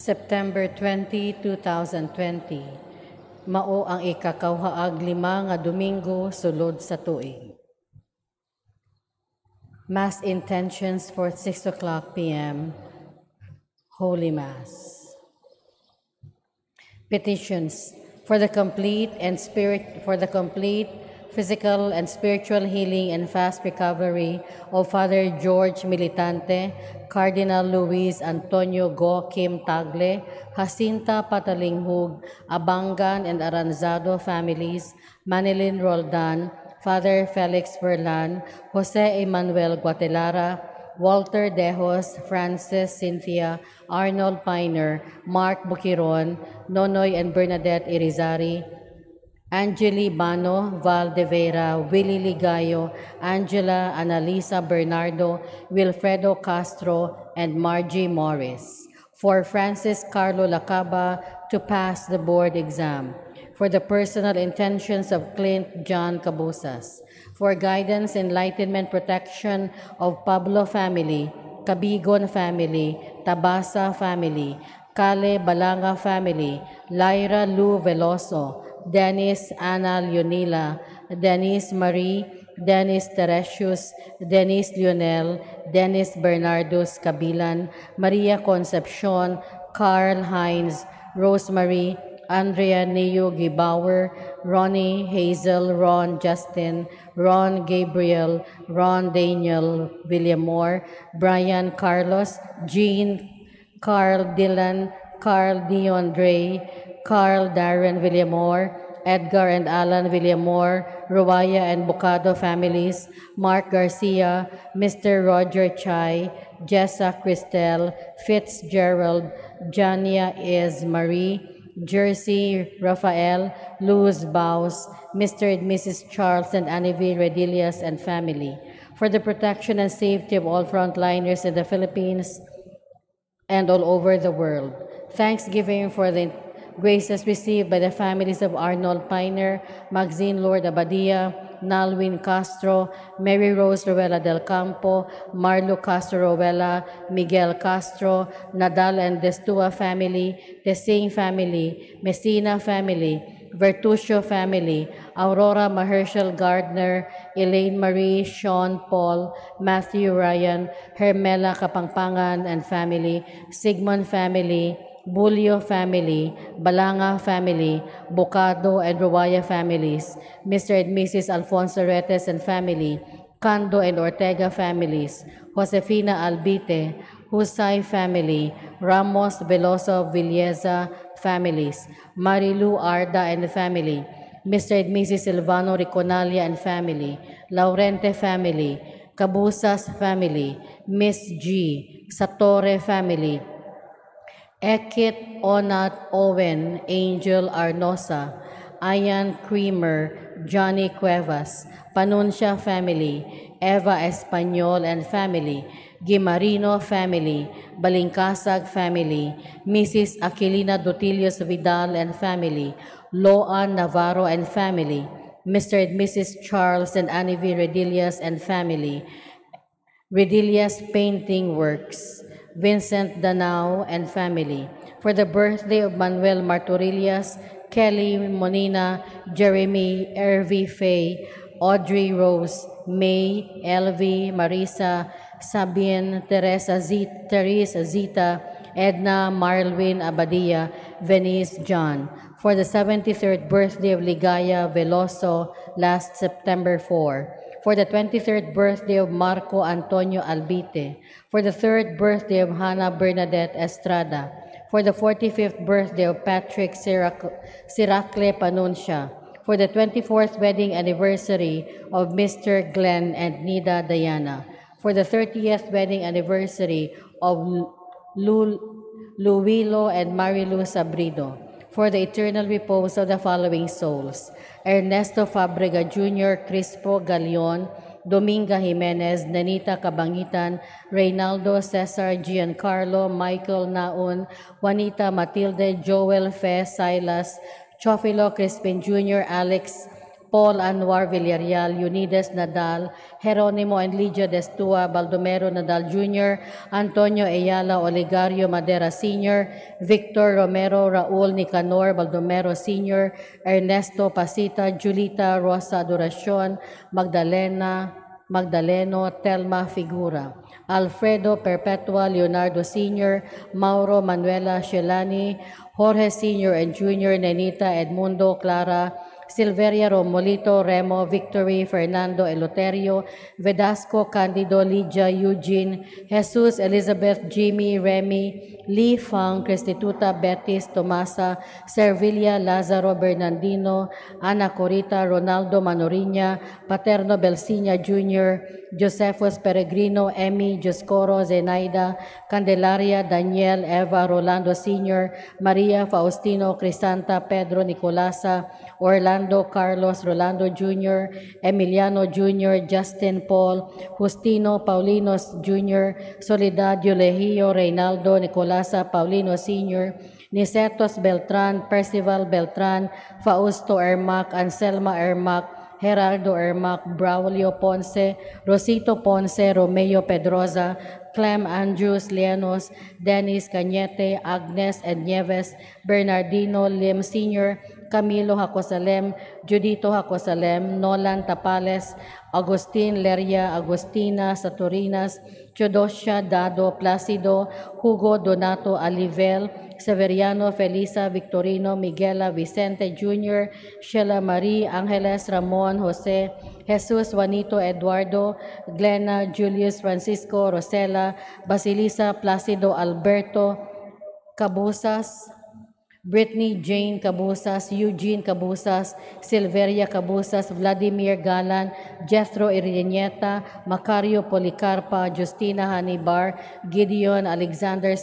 September 20, 2020, mao ang ikakauhaag lima nga Domingo sulod sa tuig. Mass intentions for 6 o'clock p.m. Holy Mass. Petitions for the complete physical and spiritual healing and fast recovery of Father George Militante, Cardinal Luis Antonio Go Kim Tagle, Jacinta Patalinghug, Abangan and Aranzado families, Manilin Roldan, Father Felix Verlan, Jose Emmanuel Guatelara, Walter Dejos, Francis Cynthia, Arnold Piner, Mark Bukiron, Nonoy and Bernadette Irizarry, Angeli Bano, Val de Vera, Willie Ligayo, Angela Analisa Bernardo, Wilfredo Castro, and Margie Morris. For Francis Carlo Lacaba to pass the board exam. For the personal intentions of Clint John Cabusas. For guidance, enlightenment, protection of Pablo family, Cabigon family, Tabasa family, Kale Balanga family, Lyra Lu Veloso, Dennis Ana Leonila, Dennis Marie, Dennis Teresius, Dennis Lionel, Dennis Bernardus Cabilan, Maria Concepcion, Carl Hines, Rosemary, Andrea Neo Gibauer, Ronnie, Hazel, Ron Justin, Ron Gabriel, Ron Daniel Villamor, Brian Carlos, Jean, Carl Dylan, Carl Dion Dre, Carl Darren Villamor, Edgar and Alan Villamor, Ruaya and Bocado families, Mark Garcia, Mr. Roger Chai, Jessa Cristel, Fitzgerald, Jania is Marie, Jersey Rafael, Luz Baus, Mr. and Mrs. Charles and Anivie Redilias and family, for the protection and safety of all frontliners in the Philippines and all over the world. Thanksgiving for the graces received by the families of Arnold Piner, Maxine Lord Abadia, Nalwin Castro, Mary Rose Ruela del Campo, Marlo Castro Ruela, Miguel Castro, Nadal and Destua family, Tesing family, Messina family, Vertucio family, Aurora Mahershal Gardner, Elaine Marie, Sean Paul, Matthew Ryan, Hermela Kapangpangan and family, Sigmund family, Bulio family, Balanga family, Bocado and Ruaya families, Mr. and Mrs. Alfonso Retes and family, Cando and Ortega families, Josefina Albite, Husay family, Ramos Veloso Villeza families, Marilu Arda and family, Mr. and Mrs. Silvano Riconalia and family, Laurente family, Cabusas family, Miss G, Satore family, Ekit Onat Owen, Angel Arnosa, Ayan Creamer, Johnny Cuevas, Panuncia family, Eva Espanyol and family, Gimarino family, Balingkasag family, Mrs. Aquilina Dotilios Vidal and family, Loan Navarro and family, Mr. and Mrs. Charles and Anivie Redilias and family, Redilias Painting Works, Vincent Danao and family, for the birthday of Manuel Martorillas, Kelly Monina, Jeremy, Ervy Faye, Audrey Rose, May, Elvie, Marisa, Sabine, Teresa Zita, Edna, Marlwin Abadia, Venice John, for the 73rd birthday of Ligaya Veloso last September 4, for the 23rd birthday of Marco Antonio Albite, for the 3rd birthday of Hannah Bernadette Estrada, for the 45th birthday of Patrick Siracle Panuncia, for the 24th wedding anniversary of Mr. Glenn and Nida Diana, for the 30th wedding anniversary of Luilo and Marilu Sabrido, for the eternal repose of the following souls: Ernesto Fabrega Jr., Crispo Galeon, Dominga Jimenez, Nanita Kabangitan, Reynaldo Cesar Giancarlo, Michael Naun, Juanita Matilde, Joel Fe Silas, Chofilo Crispin Jr., Alex, Paul Anwar Villarreal, Unides Nadal, Jeronimo and Lydia Destua, Baldomero Nadal Jr., Antonio Ayala Oligario Madera Sr., Victor Romero Raul Nicanor Baldomero Sr., Ernesto Pasita, Julita Rosa Duracion, Magdaleno Telma Figura, Alfredo Perpetua Leonardo Sr., Mauro Manuela Shelani, Jorge Sr. and Jr., Nenita Edmundo Clara, Silveria Romolito, Remo, Victory, Fernando Eloterio, Vedasco, Candido, Lydia, Eugene, Jesus, Elizabeth, Jimmy, Remy, Lee Fang, Crestituta, Betis, Tomasa, Servilia, Lazaro, Bernardino, Ana Corita, Ronaldo Manoriña, Paterno Belsiña Jr., Josephus Peregrino, Emmy, Joscoro, Zenaida, Candelaria, Daniel, Eva, Rolando Sr., Maria Faustino, Crisanta, Pedro, Nicolasa, Orlando, Carlos, Rolando Jr., Emiliano Jr., Justin, Paul, Justino, Paulino Jr., Soledad, Yulegio, Reynaldo, Nicolasa, Paulino Sr., Nicetos Beltran, Percival Beltran, Fausto Ermac, Anselma Ermac, Gerardo Ermac, Braulio Ponce, Rosito Ponce, Romeo Pedroza, Clem Andrews Leanos, Dennis Cañete, Agnes Nieves, Bernardino Lim Sr., Camilo Hacosalem, Judito Hacosalem, Nolan Tapales, Agustin Leria, Agustina Saturinas, Chodosha Dado Placido, Hugo Donato Alivel, Severiano Felisa Victorino, Miguela Vicente Jr., Sheila Marie Angeles Ramon Jose, Jesus Juanito Eduardo, Glenna Julius Francisco Rosela, Basilisa Placido Alberto Cabusas, Brittany Jane Cabusas, Eugene Cabusas, Silveria Cabusas, Vladimir Galan, Jethro Iriñeta, Macario Policarpa, Justina Hanibar, Gideon Alexander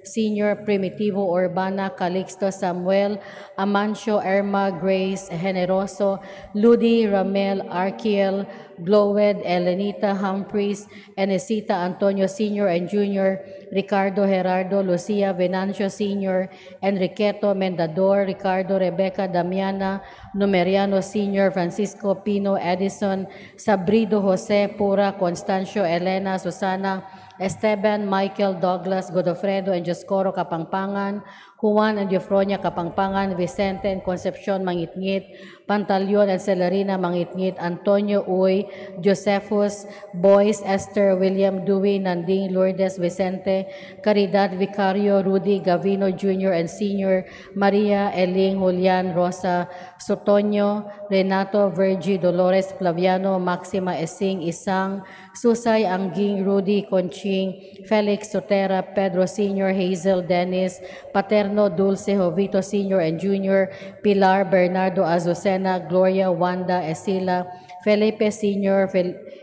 Sr., Primitivo Urbana, Calixto Samuel, Amancio Erma, Grace Generoso, Ludi Ramel Arkiel, Glowed Elenita Humphreys, Enesita Antonio Sr. and Jr., Ricardo Gerardo, Lucia Venancio Sr., Enriqueto Mendador, Ricardo Rebecca Damiana, Numeriano Sr., Francisco Pino Edison, Sabrido Jose Pura, Constancio Elena Susana, Esteban Michael Douglas Godofredo and Joscoro Kapangpangan, Juan and Eufronia Kapangpangan, Vicente and Concepcion Mangitngit, Pantaleon and Celerina Mangitngit, Antonio Uy, Josephus, Boyce, Esther, William Dewey, Nanding, Lourdes Vicente, Caridad Vicario, Rudy Gavino Jr. and Sr., Maria Eling, Julian Rosa, Sotonio, Renato Virgi, Dolores Flaviano, Maxima Esing, Isang, Susay Angging, Rudy Conching, Felix Sotera, Pedro Sr., Hazel Dennis, Paterno Dulce Jovito Sr. and Jr., Pilar Bernardo Azucena, Gloria Wanda Esila, Felipe Sr.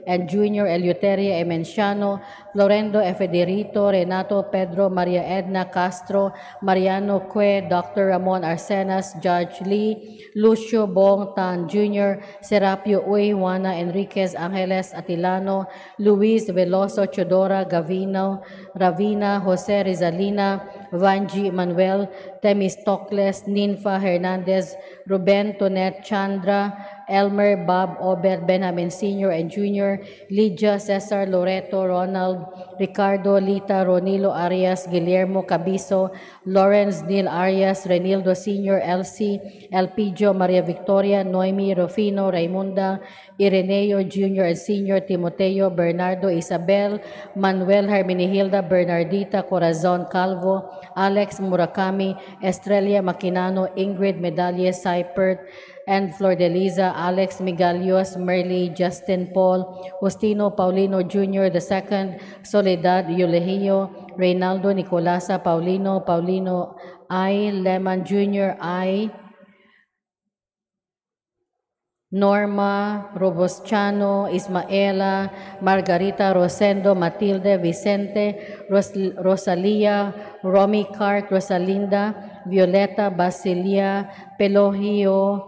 and Jr. Eleuteria Emenciano, Florendo Federito, Renato Pedro, Maria Edna Castro, Mariano Cue, Dr. Ramon Arsenas, Judge Lee, Lucio Bong Tan Jr., Serapio Uy, Juana Enriquez Angeles Atilano, Luis Veloso Chodora Gavino, Ravina, Jose Rizalina, Vanji Manuel, Temistocles, Ninfa Hernandez, Ruben Tonet Chandra, Elmer Bob Obed Benjamin Sr. and Jr., Lydia Cesar Loreto Ronald, Ricardo Lita Ronilo Arias, Guillermo Cabiso, Lawrence Neil Arias, Renildo Sr., Elsie, Elpidio Maria Victoria, Noemi Rufino, Raimunda, Ireneo Jr. and Sr., Timoteo, Bernardo Isabel, Manuel Hermenihilda, Bernardita Corazon Calvo, Alex Murakami, Estrella Maquinano, Ingrid Medalles Seipert, and Flor de Liza, Alex Migalios, Merly, Justin Paul, Justino Paulino Jr. II, Soledad Eulogio, Reynaldo Nicolasa, Paulino I, Leman Jr. I, Norma Robosciano, Ismaela, Margarita Rosendo, Matilde, Vicente, Rosalia, Romy Clark, Rosalinda, Violeta, Basilia, Pelogio,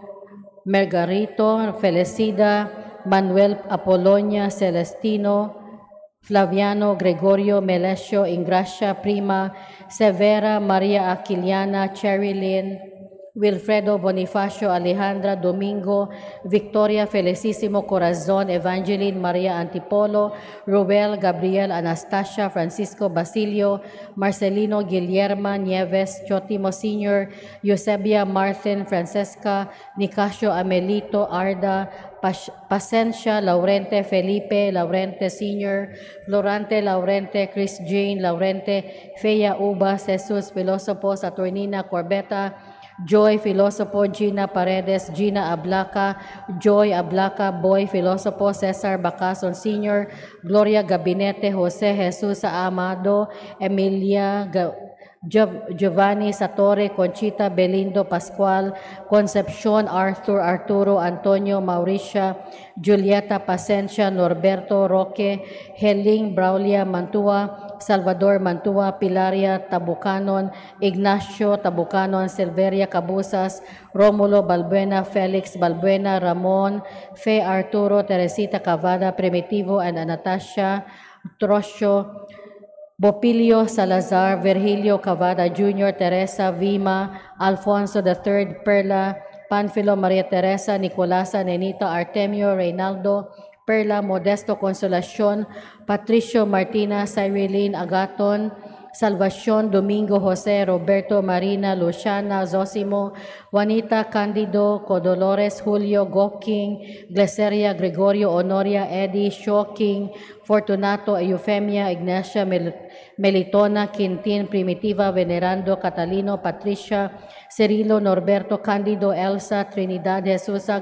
Margarito, Felicida, Manuel Apolonia, Celestino, Flaviano, Gregorio, Melesio, Ingracia, Prima, Severa, Maria Aquiliana, Cherilyn, Wilfredo Bonifacio, Alejandra Domingo, Victoria Felicissimo Corazon, Evangeline Maria Antipolo, Ruel Gabriel Anastasia, Francisco Basilio, Marcelino Guillerma Nieves, Chotimo Sr., Eusebia Martin, Francesca, Nicasio Amelito, Arda, Pasencia Laurente, Felipe Laurente Sr., Florante Laurente, Chris Jane Laurente, Fea Ubas, Jesus Filosofos, Attornina Corbeta, Joy Filosopo, Gina Paredes, Gina Ablaca, Joy Ablaca, Boy Filosopo, Cesar Bacason Sr., Gloria Gabinete, Jose Jesus Amado, Emilia Giovanni Satore, Conchita Belindo Pascual, Concepcion Arthur Arturo Antonio Mauricia, Julieta Pacencia, Norberto Roque, Heling Braulia Mantua, Salvador Mantua, Pilaria Tabucanon, Ignacio Tabucanon, Silveria Cabusas, Romulo Balbuena, Felix Balbuena, Ramon, Fe Arturo, Teresita Cavada, Primitivo and Anastasia Trosio, Bopilio Salazar, Virgilio Cavada Jr., Teresa Vima, Alfonso III, Perla, Panfilo Maria Teresa, Nicolasa, Nenita, Artemio, Reynaldo, Perla, Modesto Consolacion, Patricio Martina, Cyrillene Agaton, Salvacion, Domingo Jose, Roberto Marina, Luciana, Zosimo, Juanita Candido, Codolores, Julio, Goking, Gleseria, Gregorio, Honoria, Eddie, Shoking, Fortunato, Eufemia, Ignacia, Melitona, Quintin, Primitiva, Venerando, Catalino, Patricia, Cirilo, Norberto, Candido, Elsa, Trinidad, Jesusa,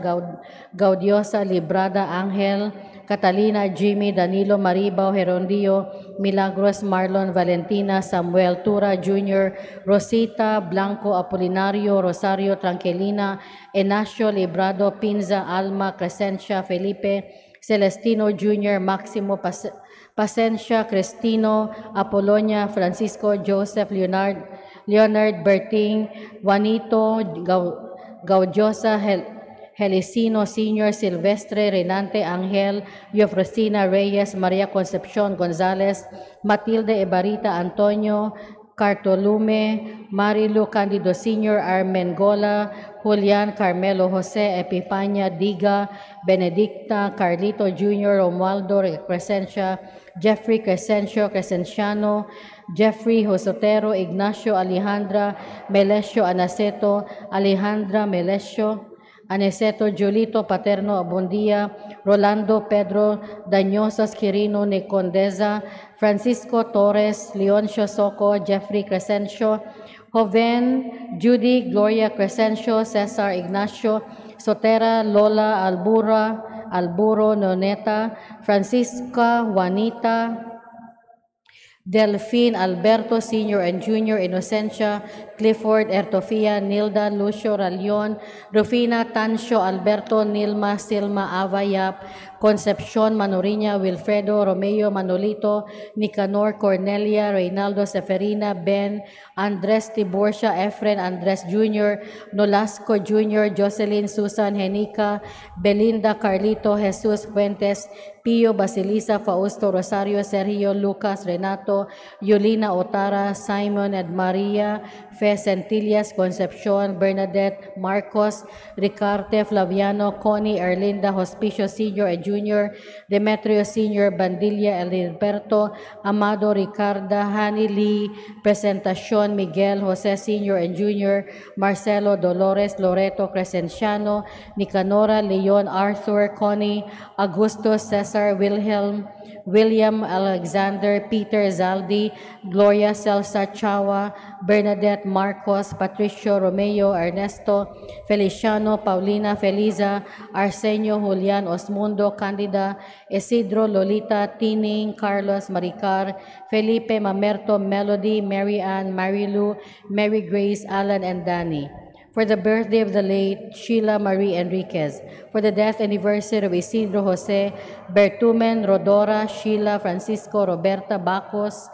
Gaudiosa, Librada, Ángel, Catalina, Jimmy, Danilo, Maribao, Gerondio, Milagros, Marlon, Valentina, Samuel, Tura Jr., Rosita, Blanco, Apolinario, Rosario, Tranquilina, Enacio, Librado, Pinza, Alma, Crescencia, Felipe, Celestino Jr., Maximo, Pacencia, Cristino, Apolonia, Francisco, Joseph, Leonard Berting, Juanito, Gaudiosa, Helicino Sr., Silvestre, Renante Angel, Eufrosina Reyes, Maria Concepcion Gonzalez, Matilde Ebarita Antonio, Cartolume, Marilu Candido Sr., Armengola, Julian Carmelo Jose, Epipania Diga, Benedicta, Carlito Jr., Romualdo Crescencia, Jeffrey Crescenciano, Jeffrey Josotero, Ignacio Alejandra, Melesio Anaceto, Alejandra Melesio, Aniceto Julito Paterno Abundia, Rolando Pedro Dañosas Quirino Nicondeza, Francisco Torres, Leoncio Soco, Jeffrey Crescencio, Joven, Judy Gloria Crescencio, Cesar Ignacio, Sotera Lola Alburo Noneta, Francisca Juanita, Delphine Alberto Sr. and Jr., Inocencia, Clifford Ertofia, Nilda Lucio Ralion, Rufina Tancio Alberto, Nilma Silma Avayap, Concepcion Manuriña, Wilfredo Romeo Manolito, Nicanor Cornelia, Reynaldo Seferina, Ben, Andres Tiborcia, Efren Andres Jr., Nolasco Jr., Jocelyn Susan Henica, Belinda Carlito, Jesus Fuentes, Pio Basilisa, Fausto Rosario, Sergio Lucas, Renato, Yulina Otara, Simon and Maria, Fe Centillas, Concepcion, Bernadette, Marcos, Ricarte, Flaviano, Connie, Erlinda, Hospicio Sr. and Jr., Demetrio Sr., Bandilla, Alberto, Amado, Ricarda, Hani Lee, Presentacion, Miguel, Jose Sr. and Jr., Marcelo, Dolores, Loreto, Crescenciano, Nicanora, Leon, Arthur, Connie, Augusto, Cesar, William Alexander, Peter Zaldi, Gloria Celsa Chawa, Bernadette Marcos, Patricio Romeo, Ernesto Feliciano, Paulina Feliza, Arsenio Julian Osmundo, Candida, Isidro Lolita, Tining, Carlos Maricar, Felipe Mamerto, Melody, Mary Ann, Marilu, Mary Grace, Alan, and Danny. For the birthday of the late Sheila Marie Enriquez, for the death anniversary of Isidro Jose Bertumen, Rodora, Sheila, Francisco, Roberta Bacos,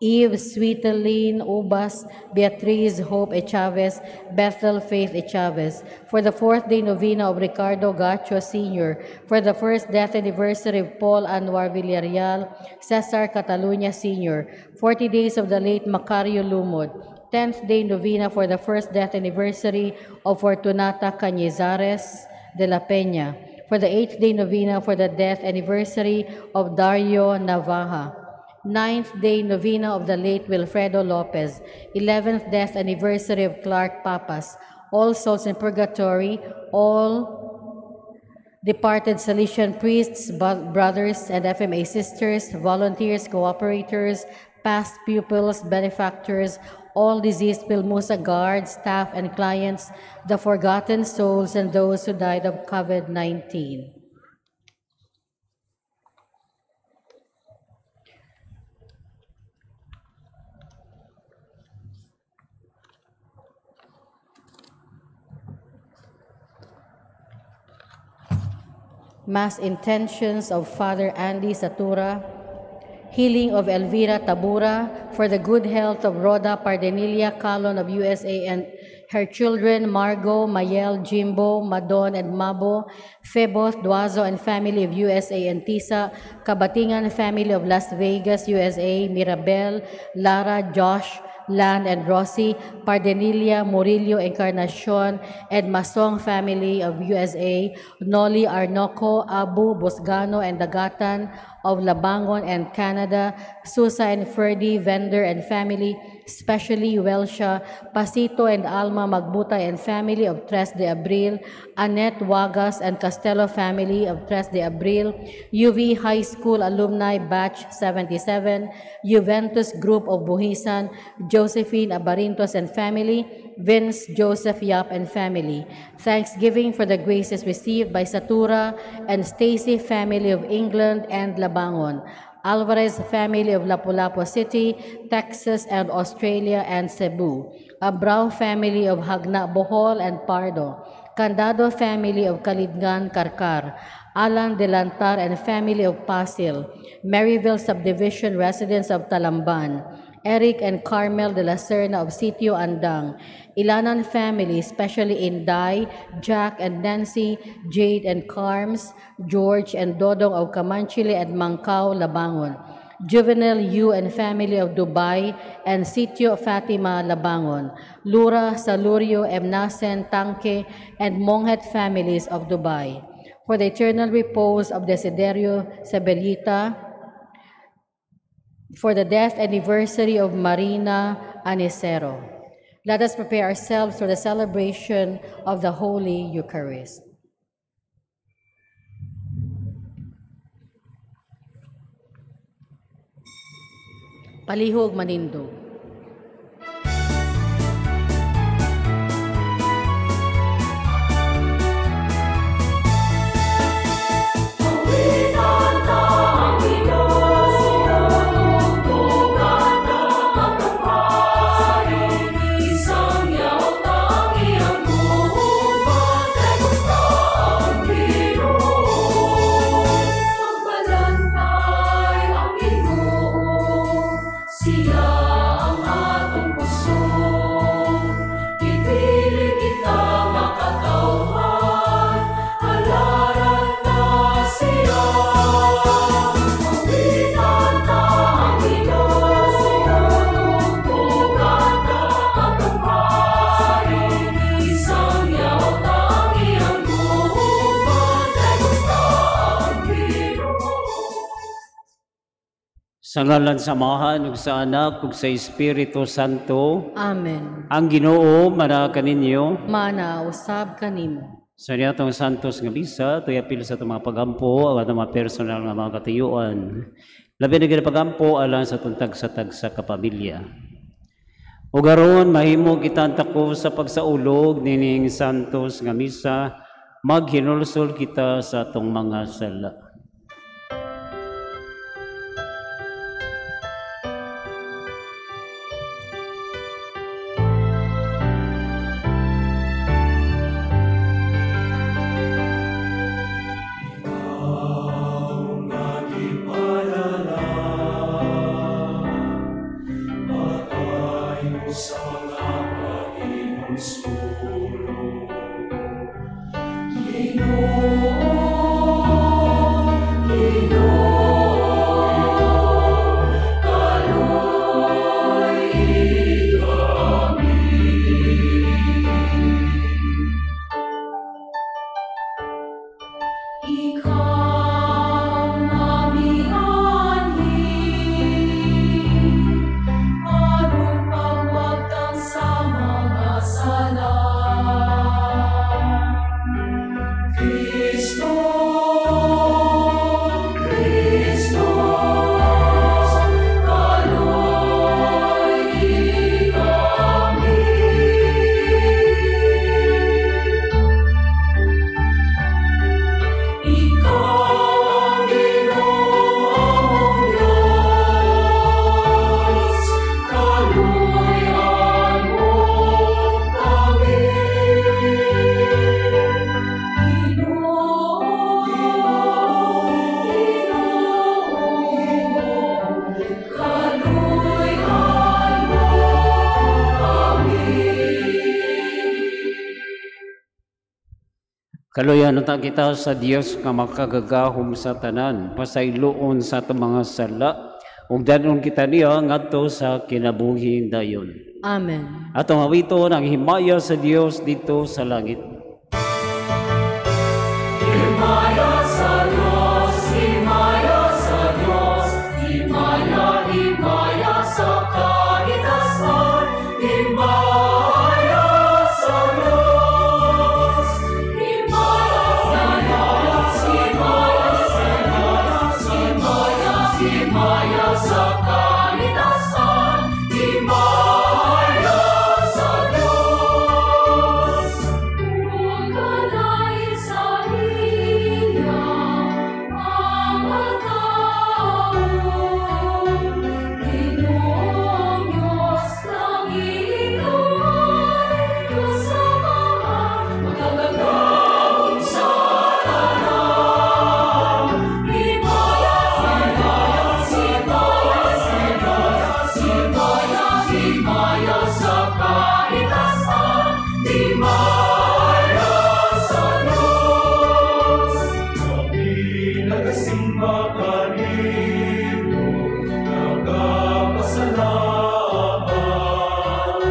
Eve Sweeteline Ubas, Beatriz Hope Echavez, Bethel Faith Echavez, for the 4th day novena of Ricardo Gacho Sr., for the 1st death anniversary of Paul Anwar Villarreal, Cesar Catalunya Sr., 40 days of the late Macario Lumod, 10th day novena for the 1st death anniversary of Fortunata Cañizares de la Peña, for the 8th day novena for the death anniversary of Dario Navaja, 9th day novena of the late Wilfredo Lopez, 11th death anniversary of Clark Papas, all souls in purgatory, all departed Salesian priests, brothers and FMA sisters, volunteers, cooperators, past pupils, benefactors, all deceased Pilmusa guards, staff, and clients, the forgotten souls, and those who died of COVID-19. Mass intentions of Father Andy Satura, healing of Elvira Tabura, for the good health of Rhoda Pardenilla Calon of USA and her children Margot, Mayel, Jimbo, Madon, and Mabo, Febos, Duazo, and family of USA and Tisa, Kabatingan family of Las Vegas, USA, Mirabel, Lara, Josh, Land and Rossi, Pardenilla, Murillo, Encarnacion, and Masong family of USA, Noli Arnoco, Abu, Bosgano, and Dagatan of Labangon and Canada, Susa and Ferdy, Vendor and family, especially Welsha, Pasito and Alma Magbutay and family of Tres de Abril, Annette Wagas and Castello family of Tres de Abril, UV High School Alumni Batch 77, Juventus Group of Buhisan, Josephine Abarintos and family, Vince Joseph Yap and family. Thanksgiving for the graces received by Satura and Stacy family of England and Labangon. Alvarez family of Lapu-Lapu City, Texas and Australia and Cebu. Abrao family of Hagna Bohol and Pardo. Candado family of Kalidgan, Karkar. Alan Delantar and family of Pasil. Maryville subdivision residents of Talamban. Eric and Carmel de la Serna of Sitio Andang. Ilanan family, especially Inday, Jack and Nancy, Jade and Carms, George and Dodong of Kamanchile and Mangkao, Labangon. Juvenile Yu and family of Dubai and Sitio Fatima, Labangon. Lura, Salurio, Emnasen, Tangke, and Monghet families of Dubai. For the eternal repose of Desiderio Sebelita, for the death anniversary of Marina Anicero. Let us prepare ourselves for the celebration of the Holy Eucharist. Palihog Manindog. Sa ngalan samahan ug sa Anak ug sa Espiritu Santo. Amen. Ang Ginoo mara kaninyo. Mana usab kanimo. Sa niyatong santos nga misa, tuyapil sa itong mga pagampo, ang mga personal nga mga katayuan. Labi na gina pagampo alang sa tuntag sa tagsa kapamilya. O garon mahimo kita antako sa pagsaulog nining santos nga misa, maghinulsol kita sa atong mga sala. Kristo, kaloy ikaw. Kaluyan ta kita sa Dios nga makagagahom sa tanan, pasayloon sa atong mga sala, ug danon kita niya ngadto sa kinabuhing dayon. Amen. Atong awiton ang himaya sa Dios dito sa langit. Himaya sa Diyos, himaya sa Diyos, himaya, himaya sa kaitasan, himaya sa Diyos, himaya sa Diyos, himaya sa Diyos, himaya, himaya sa kaitasan, himaya sa Diyos. Magkalain sa iya ang magtaon, Ginoong Diyos ng inuman, Diyos sa mga magkagagahom sa tanan. Himaya sa Diyos, himaya sa Diyos, himaya, himaya sa kaitasan, himaya sa Diyos. Kami nagasimba kanino, nagapasalamat,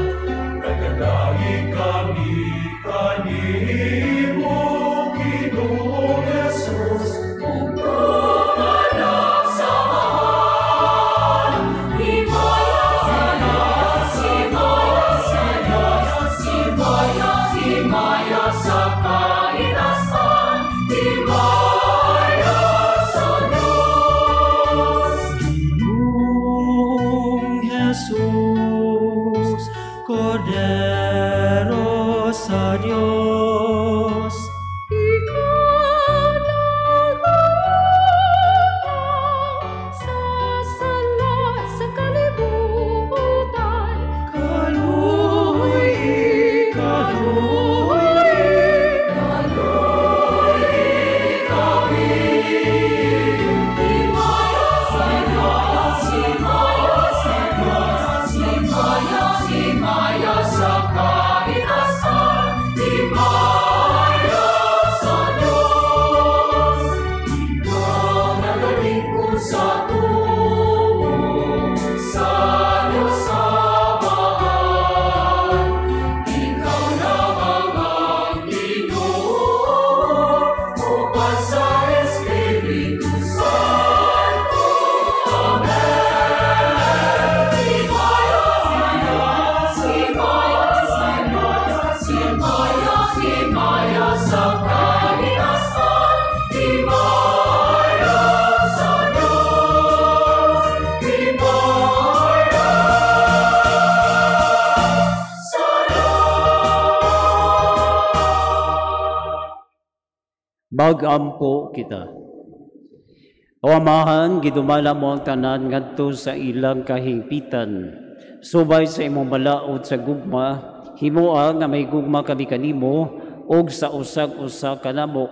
nagdadai kami kanimo, Ginoong Jesus, upang anak sa mahal. Himaya sa Diyos, himaya sa Diyos, himaya, himaya sa kaitasan, himaya sa Diyos. Ginoong Jesus, Kordero sa Diyos, Ikaw naghahatid sa sala sa kalibutan. kaluoy, kaluoy, Kaluoy kami. Himaya sa Diyos, himaya sa Diyos, himaya, himaya sa kaitasan, himaya sa Diyos. Ikaw nagalingkod sa tubo, sa Diyos sa mahal. Ikaw naman ang Ginoo, upang sa Espiritu Santo. Amen. Himaya sa Diyos, himaya sa Diyos, himaya, himaya sa kaitasan, himaya sa Diyos, himaya sa Diyos. Magampo kita. O Amahan, gidumala mo ang tanan ngadto sa ilang kahingpitan. Subay sa imong balaod sa gugma, himoa nga may gugma kami kanimo og sa usag-usa kanamo.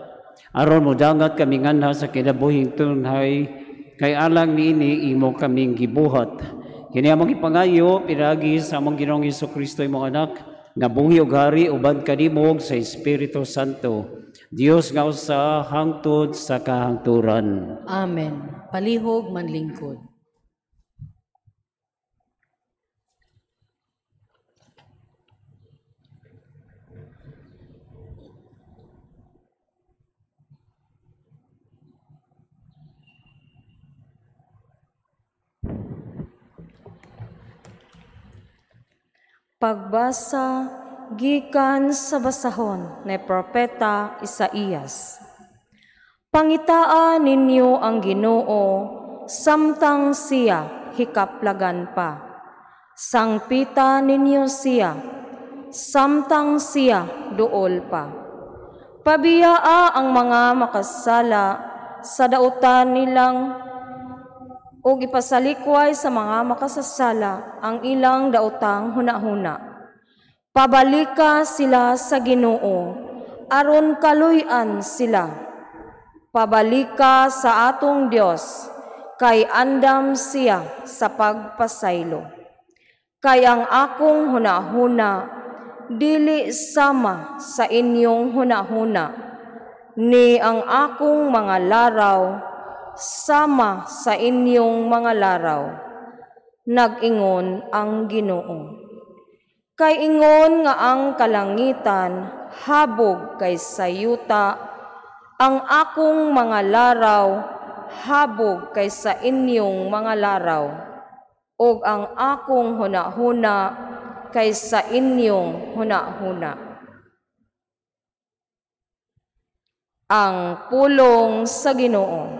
Aron mo dangat kami nganha sa kinabuhing tunhay, kay alang niini imo kaming gibuhat. Kini among ipangayo piragi sa among Ginoong Hesukristo imong anak, nga buhi ug hari uban kanimo sa Espiritu Santo. Dios nga usa hangtod sa kahangturan. Amen. Palihog manlingkod. Pagbasa gikan sa basahon ni Propeta Isaías. Pangitaan ninyo ang Ginoo samtang siya hikaplagan pa. Sangpita ninyo siya samtang siya duol pa. Pabiyaa ang mga makasala sa dautan nilang o ipasalikway sa mga makasasala ang ilang daotang hunahuna. Pabalika sila sa Ginoo, aron kaluy-an sila. Pabalika sa atong Dios, kay andam siya sa pagpasaylo. Kay ang akong hunahuna, dili sama sa inyong hunahuna, ni ang akong mga laraw sama sa inyong mga laraw. Nag-ingon ang Ginoo. Kay ingon nga ang kalangitan habog kay sayuta, ang akong mga laraw habog kay sa inyong mga laraw, ug ang akong hunahuna kay sa inyong hunahuna. Ang pulong sa Ginoo.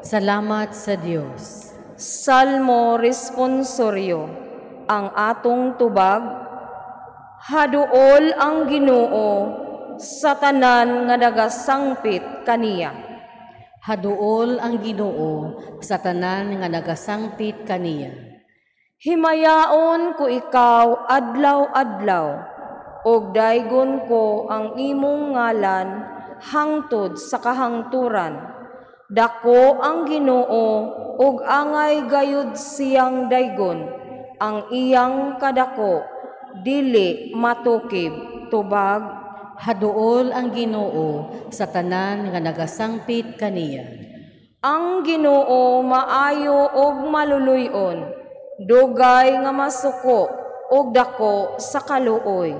Salamat sa Dios. Salmo responsoryo. Ang atong tubag. Haduol ang Ginoo sa tanan nga nagasangpit kaniya. Haduol ang Ginoo sa tanan nga nagasangpit kaniya. Himayaon ko ikaw adlaw-adlaw, og daygon ko ang imong ngalan hangtod sa kahangturan. Dako ang Ginoo ug angay gayud siyang daygon, ang iyang kadako dili matukib. Tubag. Haduol ang Ginoo sa tanan nga nagasangpit kaniya. Ang Ginoo maayo og maluluyon, dugay nga masuko og dako sa kaluoy.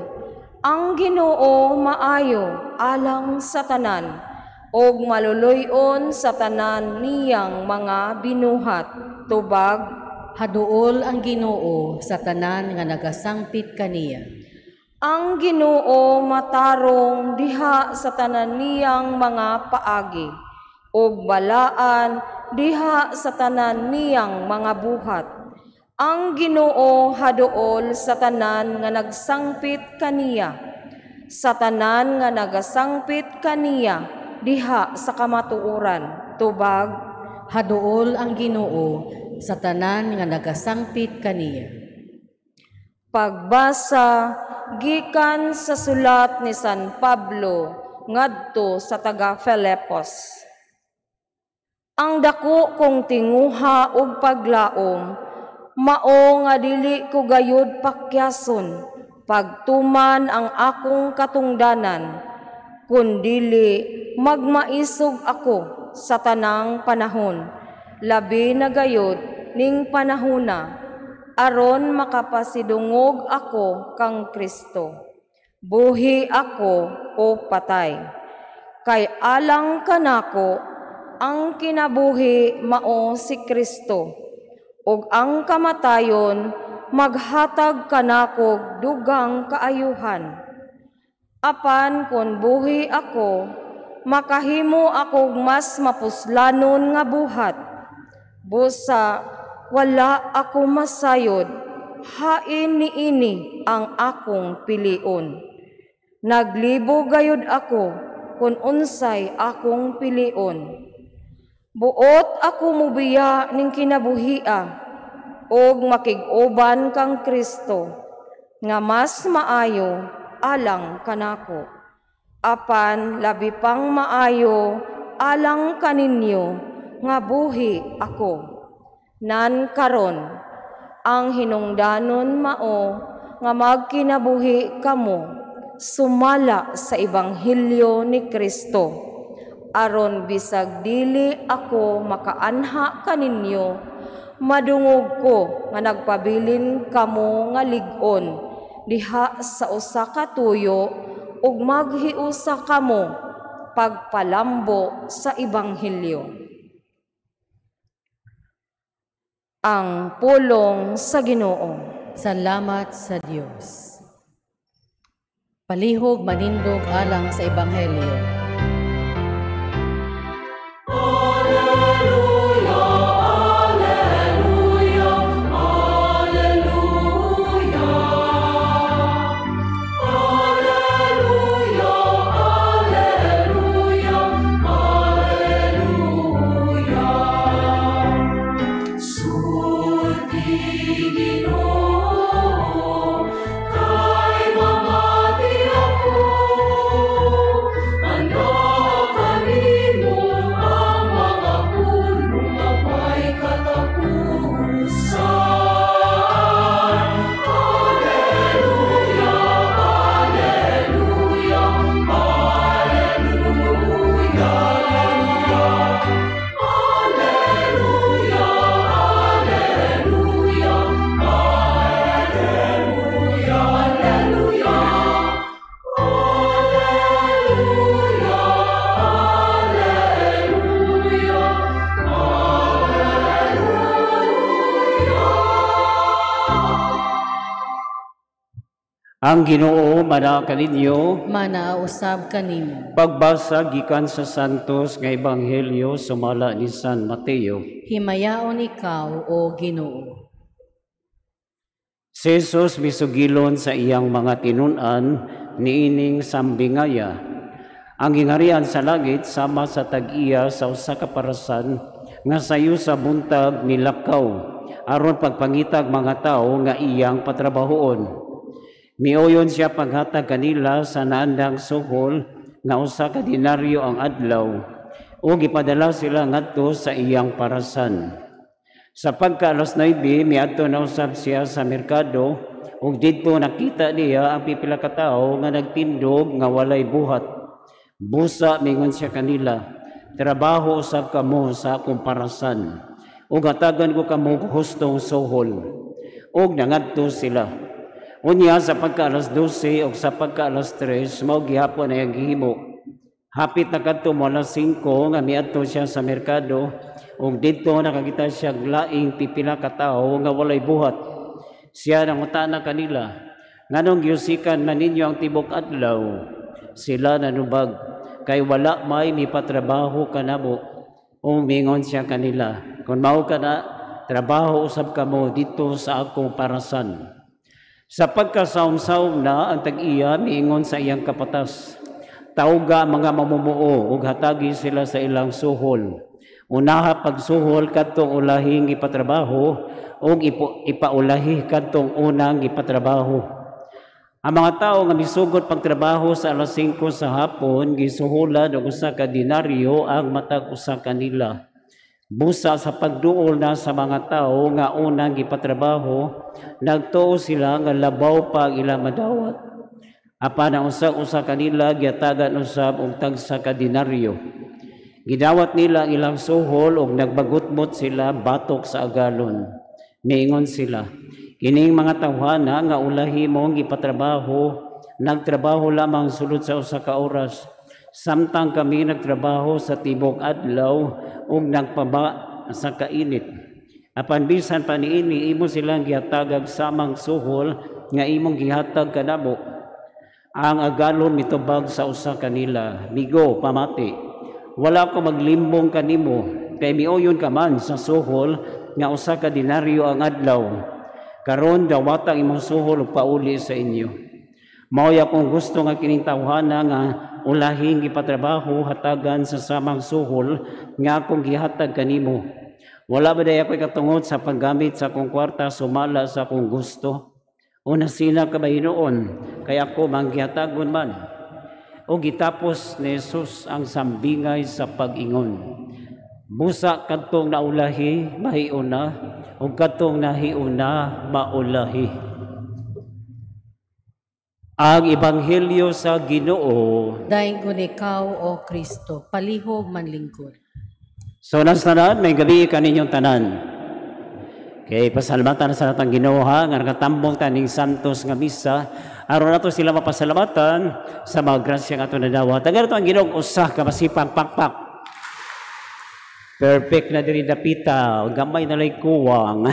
Ang Ginoo maayo alang sa tanan, og maluluyon sa tanan niyang mga binuhat. Tubag. Haduol ang Ginoo sa tanan nga nagasangpit kaniya. Ang Ginoo matarong diha sa tanan niyang mga paagi, ug balaan diha sa tanan niyang mga buhat. Ang Ginoo haduol sa tanan nga nagsangpit kaniya, sa tanan nga nagasangpit kaniya diha sa kamatuoran. Tubag. Haduol ang Ginoo sa tanan nga nagasangpit kaniya. Pagbasa gikan sa sulat ni San Pablo ngadto sa taga Filipos. Ang dako kong tinguha ug paglaom, mao nga dili ko gayud pakyason pagtuman ang akong katungdanan, kundili magmaisog ako sa tanang panahon, labi na gayud ning panahona, aron makapasidungog ako kang Kristo. Buhi ako o patay. Kay alang kanako, ang kinabuhi mao si Kristo, ug ang kamatayon maghatag kanako dugang kaayuhan. Apan kun buhi ako, makahimo ako mas mapuslanon nga buhat. Busa, wala ako masayod, hain niini ang akong pilion. Naglibo gayud ako kun unsay akong pilion. Buot ako mubiya ning kinabuhia, og makig-uban kang Kristo, nga mas maayo alang kanako. Apan labi pang maayo alang kaninyo nga buhi ako. Nan karon ang hinungdanon mao nga magkinabuhi kamo sumala sa ebanghelyo ni Kristo, aron bisag dili ako makaanha kaninyo, madungog ko nga nagpabilin kamo nga lig-on diha sa usa ka tuyo, ug maghiusa kamo pagpalambo sa ebanghelyo. Ang pulong sa Ginoo. Salamat sa Dios. Palihog manindog alang sa ebanghelyo. Ando Ang Ginoo mana kaninyo Manausab kanimo. pagbasa gikan sa Santos nga Ebanghelyo sumala ni San Mateo. Himayaon ikaw, O Ginoo. Si Jesus misugilon sa iyang mga tinun-an niining sambingaya. Ang gingharian sa langit sama sa tag-iya sa usa ka parasan nga sayo sa buntag nilakaw aron pagpangitag mga tao nga iyang patrabahoon. Miuyon siya paghatag kanila sa naandang suhol nga usa ka denaryo ang adlaw ug gipadala sila ngadto sa iyang parasan. Sa pagka alas 9 miadto na usab siya sa merkado ug didto nakita niya ang pipila ka tawo nga nagtindog nga walay buhat. Busa mingon siya kanila, trabaho usab kamo sa akong parasan ug hatagan ko kamo hustong suhol. Ug nangadto sila. Unya sa pagka alas 12 o sa pagka alas 3, mao gihapon ay ang gihimo. Hapit na kadto mo alas 5 nga miadto siya sa merkado ug didto nakakita siya laing pipila ka tawo nga walay buhat. Siya nangutana kanila, nganong giusikan man ninyo ang tibok adlaw? Sila nanubag, kay wala may mipatrabaho kanamo. Umingon siya kanila, kung mao kana, trabaho usab kamo dito sa akong parasan. Sa pagkasaom-saom na ang tag-iya miingon sa iyang kapatas, tawga mga mamumuo ug hatagi sila sa ilang suhol. Unaha pagsuhol kadtong ulahing gipatrabaho ug ipaulahi kadtong unang gipatrabaho. Ang mga tao nga misugod pagtrabaho sa alas 5 sa hapon gisuhulan og usa ka denaryo ang matag usa kanila. Busa sa pagduol na sa mga tao nga unang gipatrabaho, nagtuo sila nga labaw pa ang ilang madawat. Apan ang usa kanila giatagan usab og tagsa ka denaryo. Gidawat nila ang ilang suhol ug nagbagutmot sila batok sa agalon. Miingon sila, kining mga tawhana nga ulahi mong gipatrabaho, nagtrabaho lamang sulod sa usa ka oras. Samtang kami nagtrabaho sa tibok adlaw ug nagpaba sa kainit. Apan bisan pa niini imo silang gihatagag samang suhol nga imong gihatag kanamo. Ang agalon mitubag sa usa kanila, migo pamati. Wala ko maglimbong kanimo kay miuyon ka man sa suhol nga usa ka denaryo ang adlaw. Karon dawatang imong suhol ug pauli sa inyo. Mao akong gusto nga kining tawhana nga ulahing gipatrabaho hatagan sa samang suhol nga akong gihatag kanimo. Wala ba day ako katungod sa paggamit sa akong kwarta sumala sa akong gusto? Una sila ka ba hinuon kay ako manggihatagon man. O gitapos ni Jesus ang sambingay sa pag-ingon. Busa kadtong naulahi mahiuna ug kadtong nahiuna maulahi. Ang Ebanghelyo sa Ginoo. Daing kun ikaw, O Kristo, palihog man lingkod. So nasanan, may gabi kaninyong tanan. Kay pasalamatan sa natang Ginoo ha, nga nakatambong taning Santos nga misa, aron nato sila mapasalamatan sa mga grasya nga ato nadawat. Taga nato ang Ginoo usah ka masipang pakpak. Perfect na diri dapita, gamay na lay kuwang.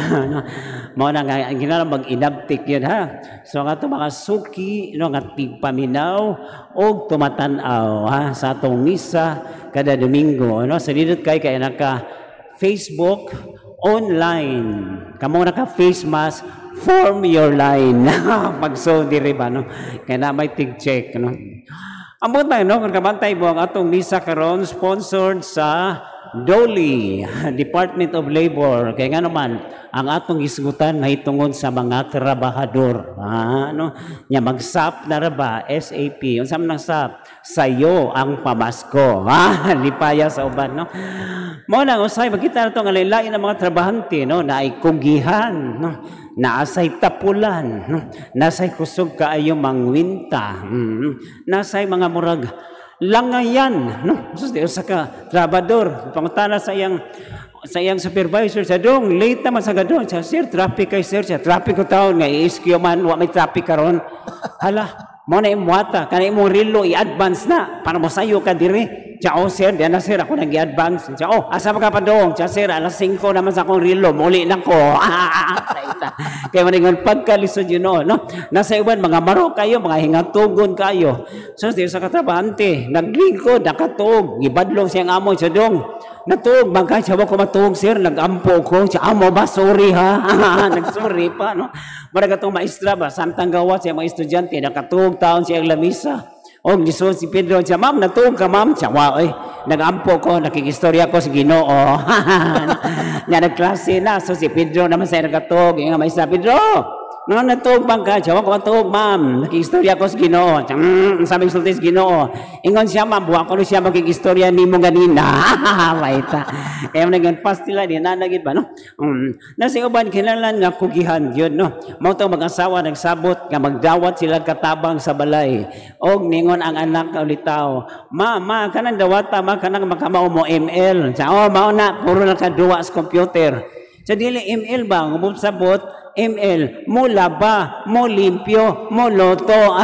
Mao na nga ginala mag-inabtik yun ha. So nga mga suki no nga tigpaminaw og tumatan-aw ha sa atong misa kada Domingo no. Sa didot kay naka Facebook online. Kamo naka face mask, form your line. Pagso diri ba no. Kay na may tig-check no. Amot na no kung kabantay mo ang atong misa karon sponsored sa DOLE, Department of Labor. Kaya nga naman, ang atong isgutan na itungod sa mga trabahador. Ano? Nya mag-SAP na raba, SAP. Yung saan ng SAP? Sayo ang pamasko. Lipaya sa uban, no? Muna, usay, magkita na ito ang lain ng mga trabahante, no? Naay kugihan, no? Naasay tapulan, no? Nasay kusog kaayong mangwinta, nasay mga murag langayan, no? Sa ka trabador, pangutana sa iyang supervisor sa dong late naman sa gadon. Sir, traffic kay sir, traffic ko taon nga iiskyo man wa may traffic karon. Hala, mo na imuata kana imong relo i-advance na para mosayo ka diri. Ciao sir, diyan na sir, ako nag-i-advance. Ciao, asa ka pa dong? Ciao sir, alas 5 naman sa akong relo, muli na ko. Kaya maningon pagkalisod yun no? Nasa iban, mga maro kayo, mga hingatugon kayo. So, sa katrabahante, naglingkod, nakatug, ibadlong siyang amo siya dong. Natug, bagay siya ko matug sir, nag-ampo ko, siya amo ba, sorry ha, nag-sorry pa, no? Maraga itong maestra ba, samtang gawa siya mga estudyante, nakatug taon siya ang lamisa. O, gisun si Pedro, siya, ma'am, natug ka ma'am, siya, nag-ampo ko, nakikistorya ko si Ginoo. Nga nagklase na, so si Pedro naman siya nakatug, yung maestra, Pedro, no, natug bang ka? Siya, wako matug, ma'am. Nakikistorya ko sa Ginoo. Sabi ko sulti sa Ginoo. Ingon siya, ma'am, buwa ko siya makikistorya ni mo ganina. Maita. Kaya naging pastila, di nanagid ba, no? Nasa uban, kinalan nga kugihan yun, no? Mauto mag-asawa, nagsabot, nga magdawat sila katabang sa balay. Og ningon ang anak ka ulitaw. Ma, kanang dawata, kanang makamao mo ML. Siya, mauna, puro na kaduwa sa computer. Sa dili ML ba, sabot, ML, mo laba, mo limpyo, mo loto.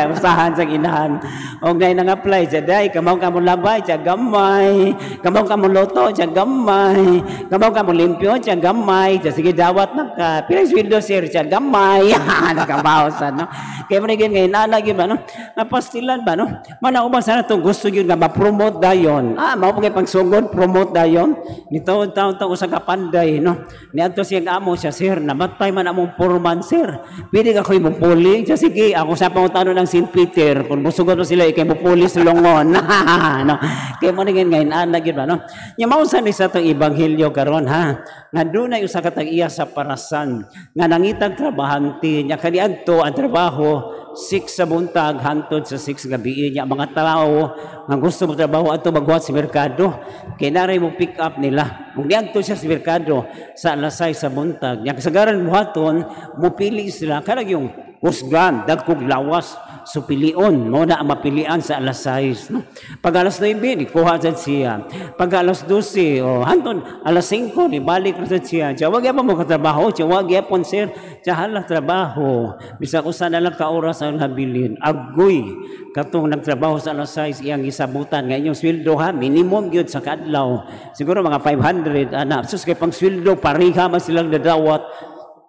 Usahan sa inahan. O ngayon nang-apply, siya day, kamaw ka mo labay, siya gamay. Kamaw ka mo loto, siya gamay. Kamaw ka mo limpyo, siya gamay. Siya sige dawat na ka. Pilang sweldo sir, siya gamay. Nakabawasan, no? Kaya manigin ngayon, nalagi ba, no? Napastilan ba, no? Manaubang sana itong gusto yun nga ma-promote dayon. Mao pa kayo pagsugod, promote dayon. Nito-taon-taon usang kapanday, no? Niadto siyang amo siya, sir, namatay man among 4 months, sir. Pwede ka ko'y mupuli. Siya, sige, ako sa pangutano ng St. Peter. Kung musugod mo sila, ikay mupuli sa Longon. No? Kaya mo naging ngayon, naging ba, no? Yung mausan ni sa itong Ebanghelyo karon ha? Nga doon ay usa katag-iya sa parasan. Nga nangitag trabahante. Nya kaniadto ang trabaho 6 sa buntag hantod sa 6 gabi niya mga tao nga gusto mo trabaho ato magbuhat sa merkado kay naray mo pick up nila ug niadto siya sa merkado sa alas 6 sa buntag nya kasagaran buhaton mo pili sila kanang yung kusgan dagkog lawas so pilion mo na ang mapilian sa alas 6 no? Pag alas 9 ikuha sad siya pag alas 12 hantod alas 5 ibalik na sad siya wag gyapon mo katrabaho wag gyapon sir hala trabaho bisag usa na lang ka oras ang habilin agoy katong nagtrabaho sa alas 6 iyang gisabutan nga inyong sweldo ha minimum gyud sa kadlaw siguro mga 500 ana sus kay pang sweldo pareha man silang dadawat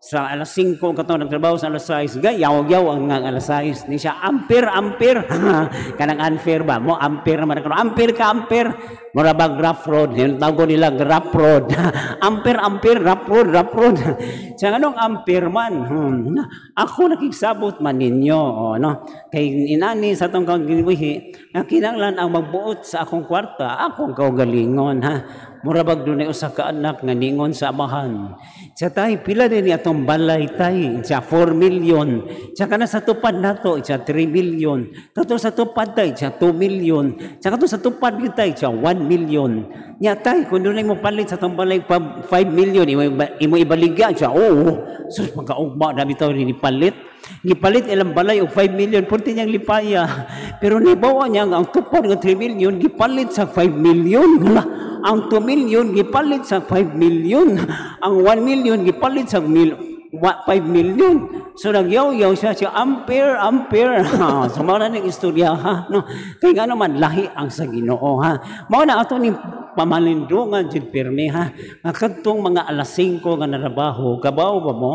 sa alas 5 katong nagtrabaho sa alas 6 gayaw ang alas 6 ni siya ampere kanang unfair ba mo ampere man ampere ka ampere mura ba graph road yung tawag nila graph road ampere graph road sa anong ampere man ako nakigsabot man ninyo no kay inani sa tong kagilihi na kinahanglan ang magbuot sa akong kwarta akong kaugalingon ha mura bag dunay usa ka anak nga ningon sa amahan siya tay pila din atong balay tay siya 4 million siya kana sa tupad nato siya 3 million kato sa tupad tay siya 2 million siya kato sa tupad gyud tay siya 1 million nya tay kun dunay mo palit sa atong balay 5 million imo ibaliga siya sus pagkaugma dami taw ni palit gipalit ilang balay og 5 million purti niyang lipaya pero nibawa niya ang tupad nga 3 million gipalit sa 5 million ang 2 million gipalit sa 5 million ang 1 million gipalit sa 5 million so nagyaw-yaw siya ampere so mao na ning istorya ha no kay ngano man lahi ang sa Ginoo ha mao na ato ni pamalindungan jud pirmi ha nga kadtong mga alas 5 nga narabaho kabaw ba mo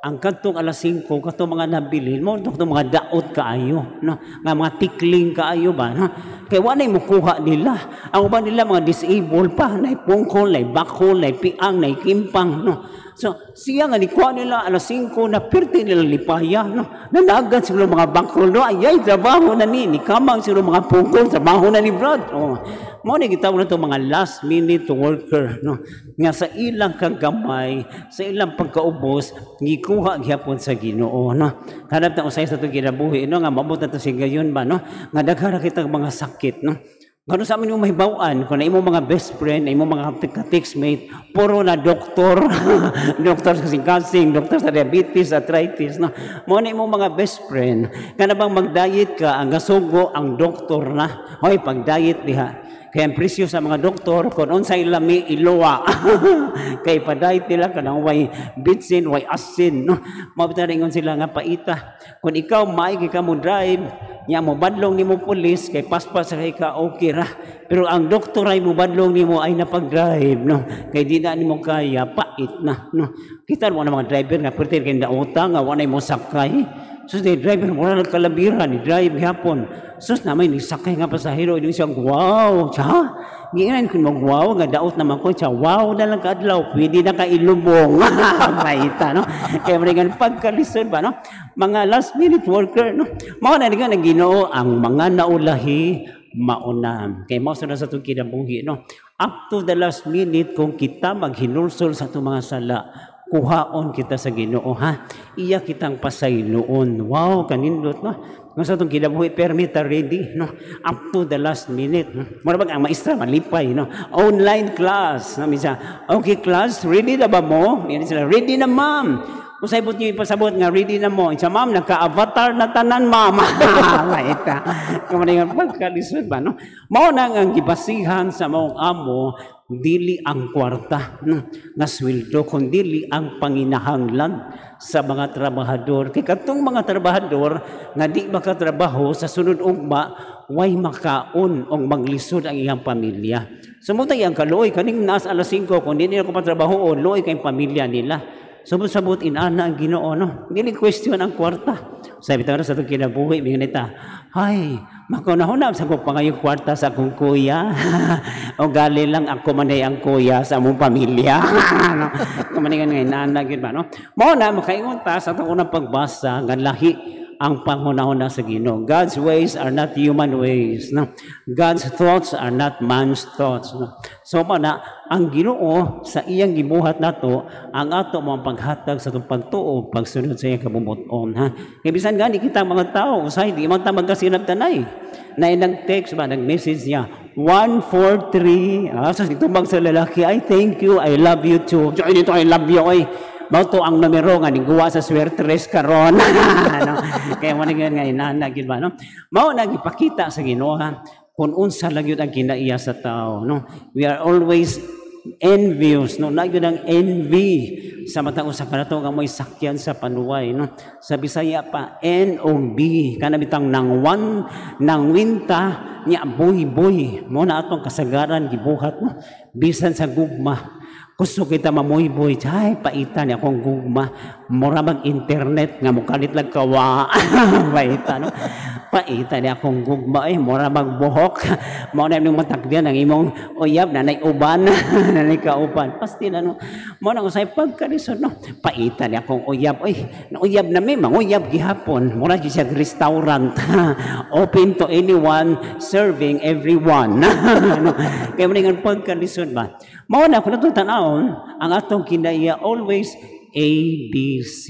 ang kadtong alas 5 kadtong mga nabilin mo kadtong mga daot kaayo no nga mga tikling kaayo ba no kay wala mo kuha nila ang uban nila mga disabled pa nay pungkol nay bakol nay piang nay kimpang no so siya nga nikuha nila alas 5 na pirti nila lipaya no nanagan sila mga bakol no ayay trabaho na ni kamang sila mga pungkol trabaho na ni Brad mo ni gitawag na to mga last minute worker no nga sa ilang kagamay sa ilang pagkaubos gikuha gyapon sa Ginoo no hanap ta usay sa to ginabuhi no nga maabot na to si gayon ba no nga daghara kitag mga sakit no gano sa amin yung mahibawan kung na imo mga best friend na imo mga ka-textmate puro na doktor doktor sa kasing doktor sa diabetes arthritis no mo na imo mga best friend kana bang mag-diet ka ang gasugo ang doktor na hoy pag-diet diha kaya ang presyo sa mga doktor kung unsay lami iluwa kay paday nila kanang way bitsin way asin no mabitaringon sila nga paita kung ikaw maigi ka mo drive Nya mo badlong nimo pulis kay paspas sa kay ka okay ra. Pero ang doktor ay mo badlong nimo ay napag-drive no. Kay di na nimo kaya pait na no. Kita mo na mga driver nga perti kay daota nga wala mo sakay. Sus di driver mo na kalabiran ni drive hapon. Sus na may ni sakay nga pasahero ini siya wow, cha. Giingnan kun mag-wow nga daot naman ko siya wow na lang kadlaw pwede na ka ilubong. Maita no. Kay mga pagkalisod ba no. Mga last minute worker no. Mao na nga Ginoo ang mga naulahi mauna. Kay mao sa itong kinabuhi no. Up to the last minute kung kita maghinulsol sa itong mga sala, kuhaon kita sa Ginoo ha. Iya kitang pasayloon. Wow, kanindot no. Kung sa itong kinabuhi permit ready no. Up to the last minute. No? Mura ang maestra malipay no. Online class. No? Misa, okay class, ready na ba mo? Yan sila, ready na ma'am. Kung saibot niyo ipasabot nga, ready na mo. Isa ma'am, nagka-avatar na tanan ma'am. Maita. Kamalingan pagkalisod ba no? Mao na ang gibasihan sa maong amo, dili ang kwarta no? Nga sweldo, kundi ang panginahanglan sa mga trabahador. Kay katong mga trabahador nga di makatrabaho sa sunod ugma, way makaon o maglisod ang iyang pamilya. Sumutay ang kaluoy, kaning nas alas 5, kung di nila ko patrabaho, luoy kayong pamilya nila. Sabot-sabot inana ang Ginoo no. Dili question ang kwarta. Sabi ta sa itong kinabuhi, minganita, ay, makunahon sa kong pangayong kwarta sa akong kuya. O gali lang ako manay ang kuya sa among pamilya. No? Kamaningan nga inana, ba no? Mao na, makaingon ta sa itong unang pagbasa, nga lahi ang panghunahon sa Ginoo. God's ways are not human ways. No? God's thoughts are not man's thoughts. No? So na ang Ginoo sa iyang gibuhat nato ang ato mga paghatag sa itong pagtuo, pagsunod sa iyang kabubuton. Ha? Kaya bisan gani kita mga tao, usay, di man ta magkasinab tanay. Na ilang text ba, nag-message niya, 143, so itubag sa lalaki, I thank you, I love you too. So ito, I love you, oy. Mauto ang numero nga niguwa sa swertres karon. No? Kaya mo nga inanagin ba no? Mao nagipakita sa Ginoo kung unsa lang yun ang kinaiya sa tao no. We are always envious no. Nagyud ang envy sa matang usa kanato nga mo'y sakyan sa panuway no. Sa Bisaya pa NOB kana bitang nang winta nya boy mo na atong kasagaran gibuhat no. Bisan sa gugma gusto kita mamoy-boy, ay, paitan niya akong gugma. Mura mag-internet, nga mukalit lang kawa. Paitan, no? Paitan niya akong gugma, mura magbuhok. Muna yung matakdian, ang imong uyab, nanay uban, nanay kauban. Pasti na, no? Muna ko sa'yo pagkarisod, no? Paitan niya akong uyab. Uy, uyab na may, uyab gihapon. Mura siya restaurant. Open to anyone, serving everyone. No? Kaya mo nga pagkarisod ba? Muna ko natong tanaon, ang atong kinaiya always ABC.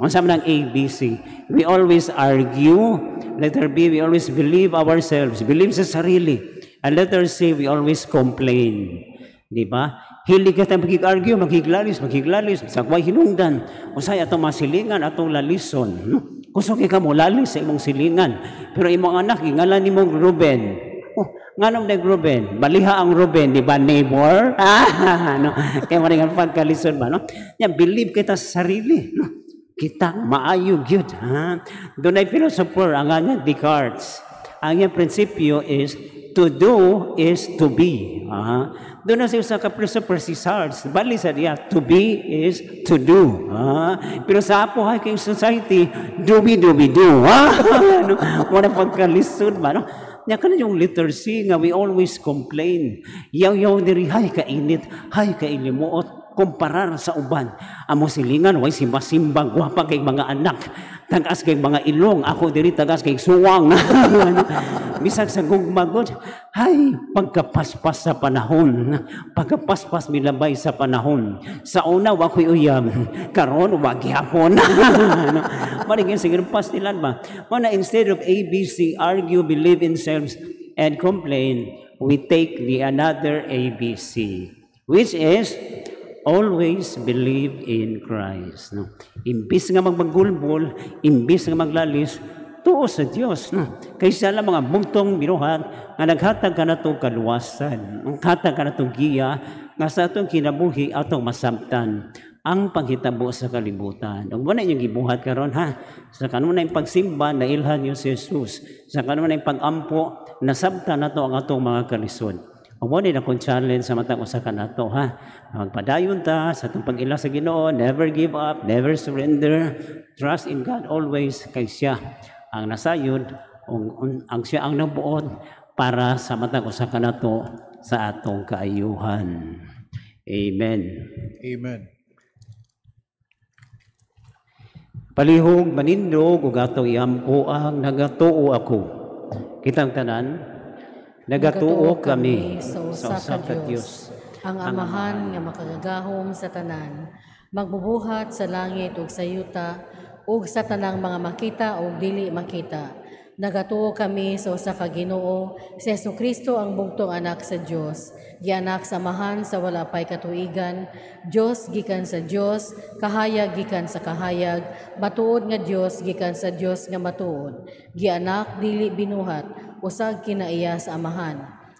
Ano sabi ng ABC? We always argue. Letter B, we always believe ourselves. Believe sa sarili. And letter C, we always complain. Di ba? Hili ka tayo mag-argue, magiglalis. Sakway hinungdan. Usay atong masilingan, atong lalison. No? Kusok ka mo lalis sa imong silingan. Pero imong anak, ingalan ni mong Ruben. Nganong na Ruben? Baliha ang Ruben, di ba neighbor? No? Kaya maringan pagkalisod ba? No? Yan, believe kita sa sarili. No? Kita, maayo yun. Doon ay philosopher, ang nga Descartes. Ang yung prinsipyo is, to do is to be. Doon na sa ka-philosopher si Sartre. Bali sa diya, to be is to do. Pero sa apo hiking society, do. No? Wala pagkalisod ba? No? Nya kana yung letter C nga we always complain. Yaw diri hay kainit, hay kailimuot kumparar sa uban. Amo silingan way simba-simba gwapa kay mga anak. Tagas kay mga ilong, ako diri tagas kay suwang. Bisag sa gugmagod, hay pagkapaspas sa panahon. Pagkapaspas milabay sa panahon. Sa una wa koy uyab, karon wa gihapon. Maringin sige pastilan ba. Mana instead of ABC, argue, believe in selves and complain, we take the another ABC, which is always believe in Christ. No? Imbis nga magbagulbol, imbis nga maglalis, tuo sa Dios. No? Kaysa lang mga bugtong binuhat, nga naghatag ka na itong kaluwasan, naghatag ka na itong giya, nga sa itong kinabuhi atong masabtan. ang panghitabo sa kalibutan. Ug mo na inyong gibuhat karon ha. Sa kanuna yung pagsimba nailhan niyo si Jesus. Sa kanuna yung pag-ampo nasabtan nato ang atong mga kalisod. Ug mo ni akong challenge sa matang usa ka nato ha. Magpadayon ta sa atong pag-ila sa Ginoo, never give up, never surrender. Trust in God always kay siya ang nasayod ang siya ang nabuot para sa matang usa ka nato sa atong kaayuhan. Amen. Amen. Palihog manindog ug atong iampo ang nagatuo ako. Kitang tanan, nagatuo kami sa usa ka Dios, ang amahan nga makagagahom sa tanan, magbubuhat sa langit ug sa yuta ug sa tanang mga makita ug dili makita. Nagatuo kami sa usa ka Ginoo, si Jesucristo ang bugtong anak sa Dios, gianak sa amahan sa wala pay katuigan, Dios gikan sa Dios, kahayag gikan sa kahayag, matuod nga Dios gikan sa Dios nga matuod, gianak dili binuhat, usag kinaiya sa amahan.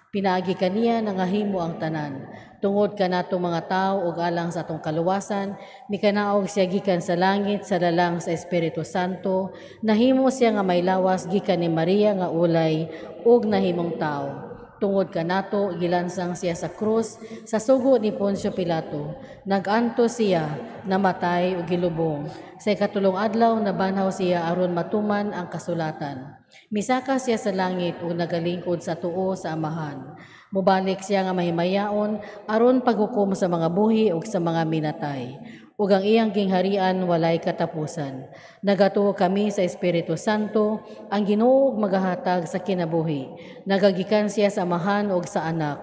Pinaagi kaniya nangahimo ang tanan. Tungod kanato mga tao ug alang sa atong kaluwasan, mikanaog siya gikan sa langit sa lalang sa Espiritu Santo, nahimo siya nga may lawas gikan ni Maria nga ulay ug nahimong tao. Tungod kanato gilansang siya sa krus sa sugo ni Poncio Pilato, naganto siya, namatay ug gilubong. Sa ikatulong adlaw nabanhaw siya aron matuman ang kasulatan. Misaka siya sa langit ug nagalingkod sa tuo sa amahan. Mubalik siya nga mahimayaon aron paghukom sa mga buhi ug sa mga minatay. Ug ang iyang gingharian walay katapusan. Nagatuo kami sa Espiritu Santo, ang Ginoo magahatag sa kinabuhi. Nagagikan siya sa amahan ug sa anak.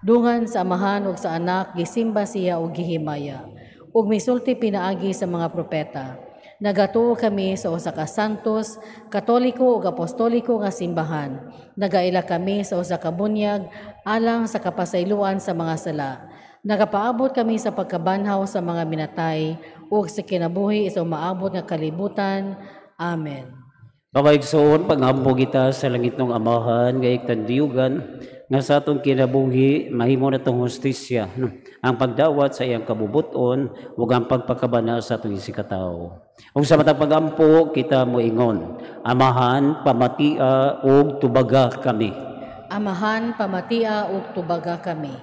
Dungan sa amahan ug sa anak gisimba siya ug gihimaya. Ug misulti pinaagi sa mga propeta. Nagatuo kami sa usa ka santos, katoliko ug apostoliko nga simbahan. Nagaila kami sa usa ka bunyag alang sa kapasayloan sa mga sala. Nagapaabot kami sa pagkabanhaw sa mga minatay ug sa kinabuhi sa umaabot nga kalibutan. Amen. Kawaigsoon pagampo kita sa langit ng amahan nga iktandiyugan nga sa atong kinabuhi mahimo na tong hustisya, ang pagdawat sa iyang kabubuton ug ang pagpakabana sa atong isikatawo. Ug sa matang pagampo kita moingon, amahan, pamatia ug tubaga kami. Amahan, pamatia ug tubaga kami.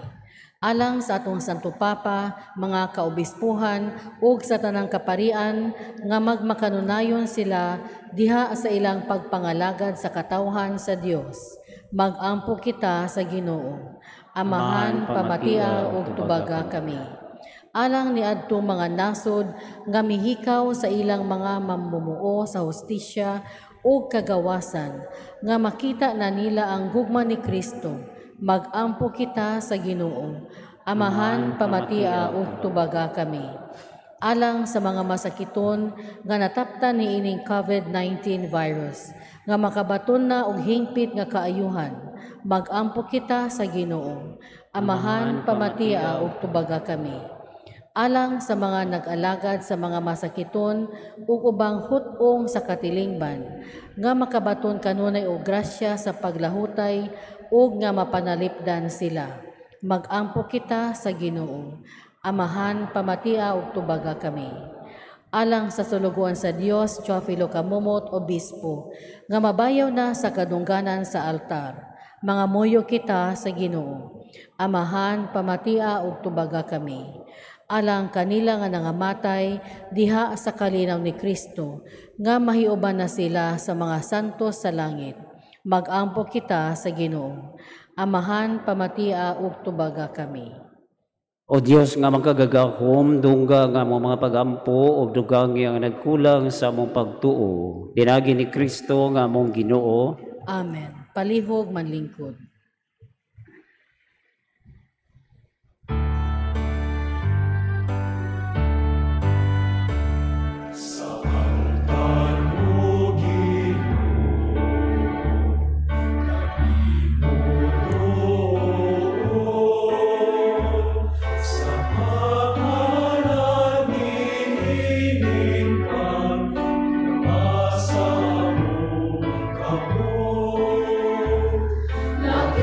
Alang sa atong Santo Papa, mga kaobispuhan ug sa tanang kaparian nga magmakanunayon sila diha sa ilang pagpangalagad sa katawhan sa Dios. Magampo kita sa Ginoo. Amahan, pamatia ug tubaga kami. Alang niadtong mga nasod nga mihikaw sa ilang mga mamumuo sa hustisya ug kagawasan nga makita na nila ang gugma ni Kristo. Magampo kita sa Ginoo. Amahan, pamatia ug tubaga kami. Alang sa mga masakiton nga nataptan ni ining COVID-19 virus, nga makabaton na og hingpit nga kaayuhan, magampo kita sa Ginoo. Amahan, pamatia ug tubaga kami. Alang sa mga nag-alagad sa mga masakiton ug ubang hutong sa katilingban, nga makabaton kanunay og grasya sa paglahutay ug nga mapanalipdan sila. Magampo kita sa Ginoo. Amahan, pamatia ug tubaga kami. Alang sa suluguan sa Dios, Teofilo Kamumot, Obispo, nga mabayaw na sa kadungganan sa altar. Mga muyo kita sa Ginoo. Amahan, pamatia ug tubaga kami. Alang kanila nga nangamatay diha sa kalinaw ni Kristo, nga mahiuban na sila sa mga santos sa langit. Magampo kita sa Ginoo. Amahan, pamatia ug tubaga kami. O Dios nga magkagagahom, dungga nga mo mga pagampo ug dugang nga nagkulang sa among pagtuo. Dinagi ni Kristo nga among Ginoo. Amen. Palihog manlingkod. Nag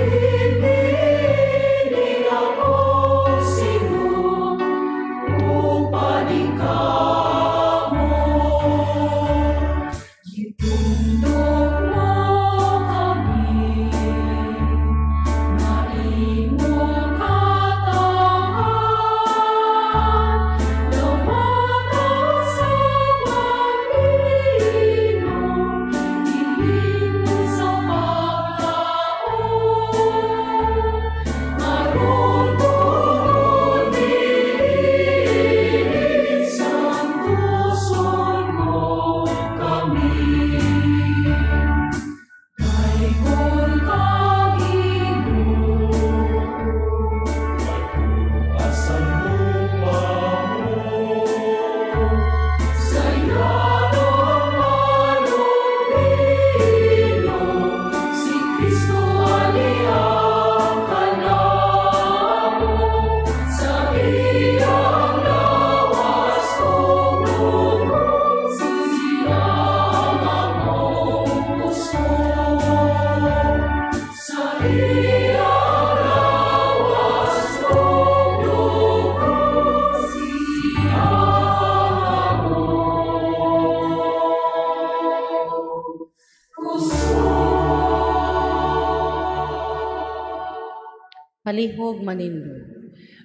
Palihog manindog.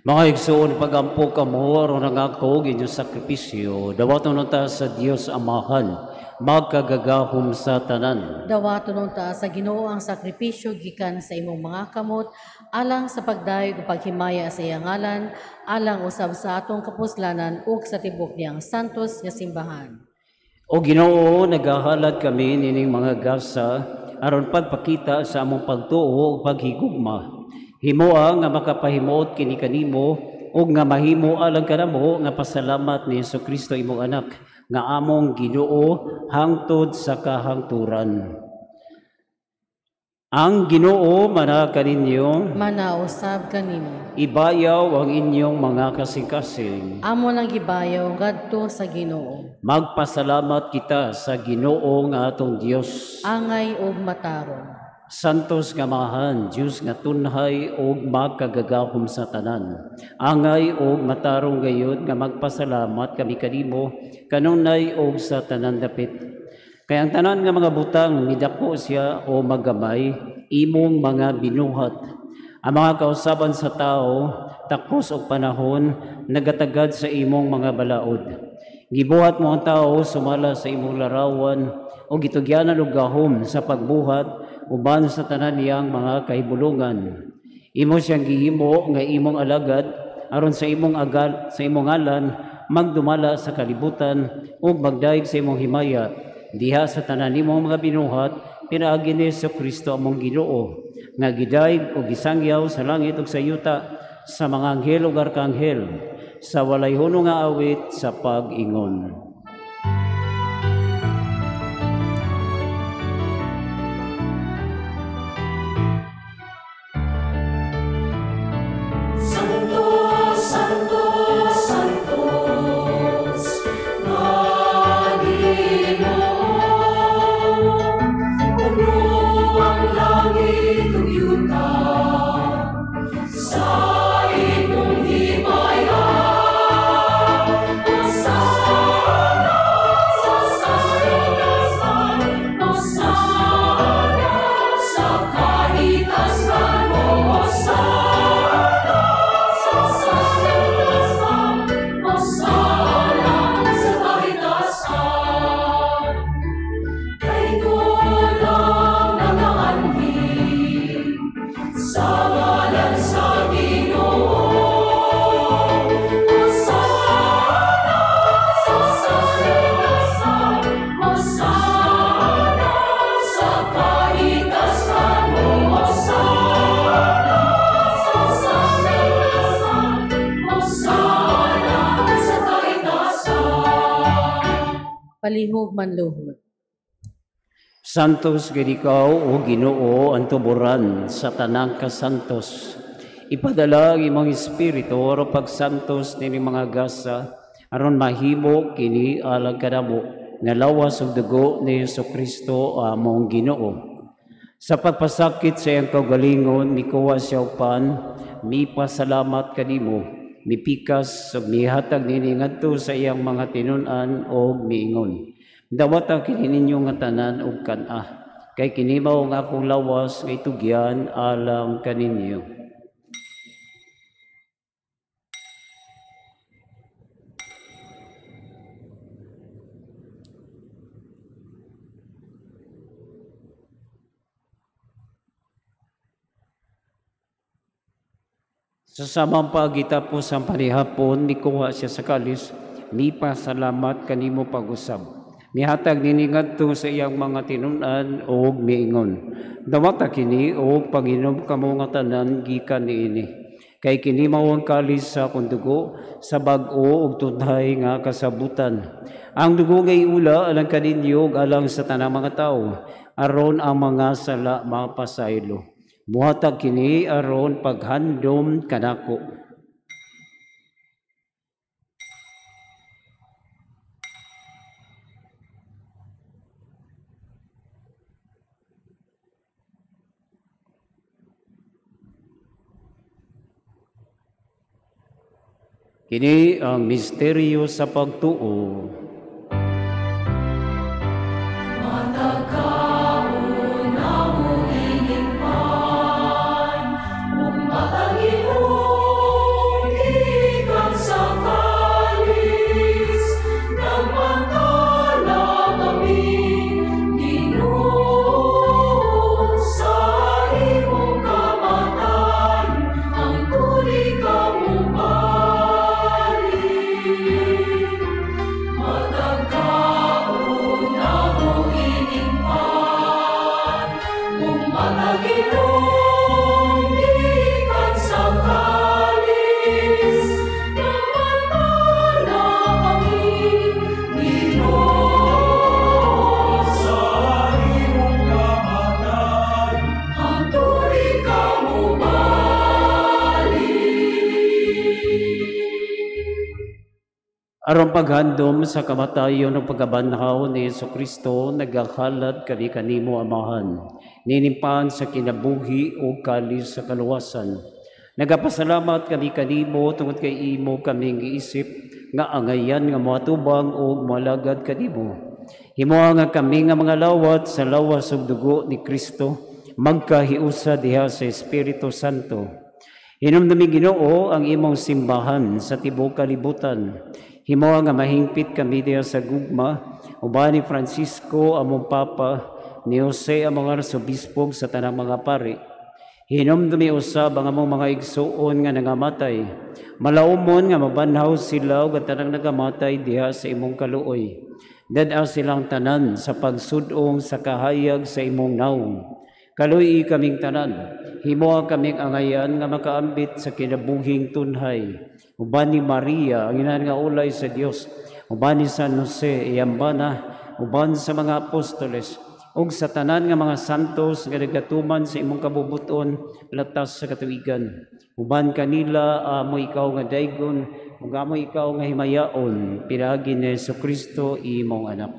Mga igsoon, pagampo kamo, aron ang ako, inyong sakripisyo, dawaton ta sa Dios Amahan, magkagagahom sa tanan. Dawaton nung taas sa Ginoo ang sakripisyo gikan sa imong mga kamot, alang sa pagdayeg ug paghimaya sa iyang ngalan, alang usab sa atong kapuslanan ug sa tibok niyang santos nga simbahan. O Ginoo, nagahalad kami nining mga gasa, aron pagpakita sa among pagtuo ug paghigugma. Himoa nga makapahimuot kini kanimo ug nga mahimo alang kanamo nga pasalamat ni Jesucristo imong anak nga among Ginoo hangtod sa kahangturan. Ang Ginoo mana kaninyo Manausab kanimo. ibayaw ang inyong mga kasing-kasing. Amo nang gibayaw ngadto sa Ginoo. Magpasalamat kita sa Ginoo nga atong Dios. Angay ug matarong. Santos nga mahan, Diyos nga tunhay o magkagagahom sa tanan. Angay o matarong gayud nga magpasalamat kami kanimo, kanunay o sa tanan dapit. Kaya ang tanan nga mga butang, midako siya o magamay, imong mga binuhat. Ang mga kausaban sa tao, takos o panahon, nagatagad sa imong mga balaod. Gibuhat mo ang tao, sumala sa imong larawan, o gitugyanan og gahom sa pagbuhat, uban sa tanan niyang mga kahibulungan. Imo siyang gihimo nga imong alagad aron sa imong ngalan magdumala sa kalibutan ug magdaig sa imong himaya diha sa tanan nimong mga binuhat pinaagi ni Jesucristo among Ginoo nga gidaig ug gisangyaw sa langit ug sa yuta sa mga anghel ug arkanghel sa walay hunong nga awit sa pag-ingon. Palihog manluhod. Santos gid ikaw o Ginoo ang tuburan sa tanang kasantos. Ipadala ang imong espiritu aron pagsantos nini mga gasa aron mahimo kini alang kanamo nga lawas ug dugo ni Jesucristo among Ginoo. Sa pagpasakit sa iyang kaugalingon mikuha siya upan, mipasalamat kanimo, mipikas ug mihatag nini ngadto sa iyang mga tinun-an o miingon. Dawata kini ninyo nga tanan ug kan-ah, kay kini mao nga akong lawas nga itugyan alang kaninyo. Sa samang pagitapos ang panihapon, mikuha siya sa kalis, mipasalamat kanimo pag-usab. Mihatag nini ngadto sa iyang mga tinun-an o miingon. Dawata kini o panginom kamo nga tanan gikan niini. Kay kini mao ang kalis sa akong dugo sa bag-o ug tunhay nga kasabutan. Ang dugo ngay ula alang kaninyo ug alang sa tanang mga tawo, aron ang mga sala mapasaylo. Buhatag kini aron paghandom kanako. Kini ang misteryo sa pagtuo. Matagkaon na mo iningpan, ug matagi Aron paghandom sa kamatayon ng pagkabanhaw ni Jesucristo, nagakalat kami kanimo, Amahan, ninimpan sa kinabuhi o kalis sa kaluwasan. Nagapasalamat kami kanimo tungod kay imo kaming giisip nga angayan nga moatubang o malagad kanimo. Himuha nga kami nga mga lawat sa lawas ug dugo ni Kristo, magkahiusa diha sa Espiritu Santo. Hinumdumi, Ginoo, ang imong simbahan sa tibuok kalibutan. Himuha nga mahingpit kami diha sa gugma, uban ni Francisco among Papa, ni Jose among arsobispog sa tanang mga pari. Hinumdumi usab ang among mga igsuon nga nangamatay. Malaumon nga mabanhaw sila ug tanang nagamatay diha sa imong kaluoy. Dad-aw silang tanan sa pagsudong sa kahayag sa imong naong. Kaluy kaming tanan, himuha kaming angayan nga makaambit sa kinabuhing tunhay. Uban ni Maria, ang ina nga ulay sa Dios, uban ni San Jose, iyambana, uban sa mga apostoles, ug sa tanan nga mga santos nga nagatuman sa imong kabubuton latas sa katuigan. Uban kanila amo ikaw nga daygon, ug amo ikaw nga himayaon, piragi ni Jesucristo imong anak.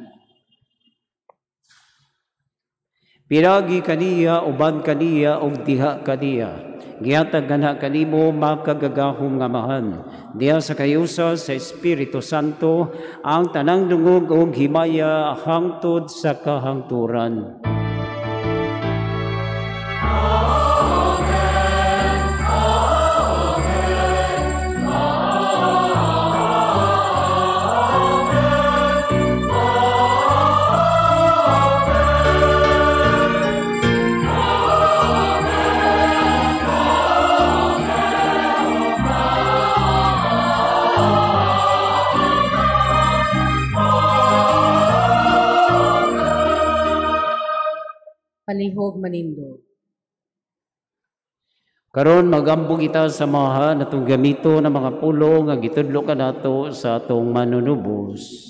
Piragi kaniya, uban kaniya, ug diha kaniya. Gihatag ganha kanimo makagagahom nga Amahan. Diha sa kayusa sa Espiritu Santo, ang tanang dungog ug himaya hangtod sa kahangturan. Palihog manindog. Karon magambog ita sa maha natong gamito ng mga pulo nga gitudlo kanato sa atong manunubos.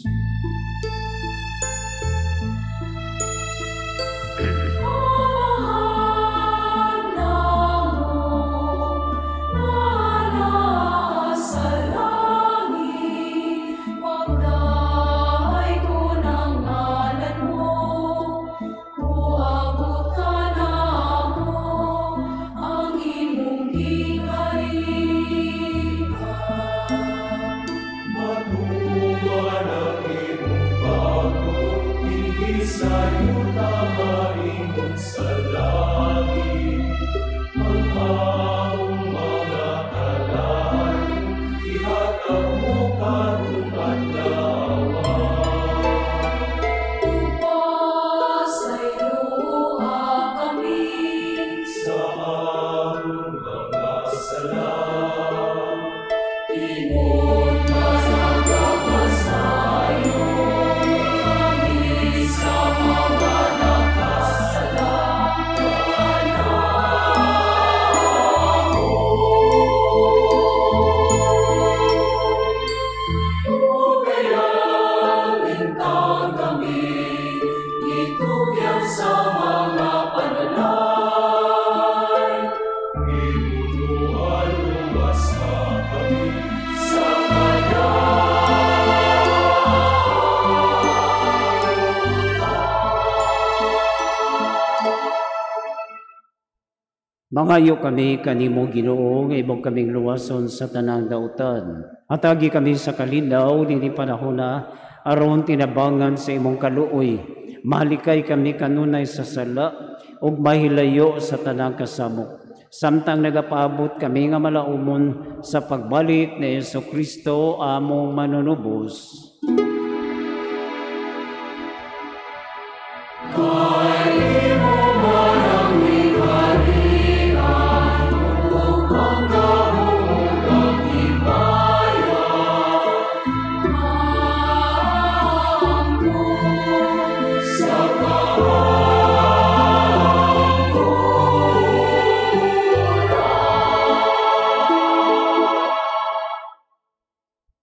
Mangayo kami kanimo, Ginoo, nga imong kaming luwason sa tanang dautan. Hatagi kami sa kalinaw nini panahona aron tinabangan sa imong kaluoy. Mahalikay kami kanunay sa sala ug mahilayo sa tanang kasamok. Samtang nagapaabot kami nga malaumon sa pagbalik ni Jesucristo among manunubos.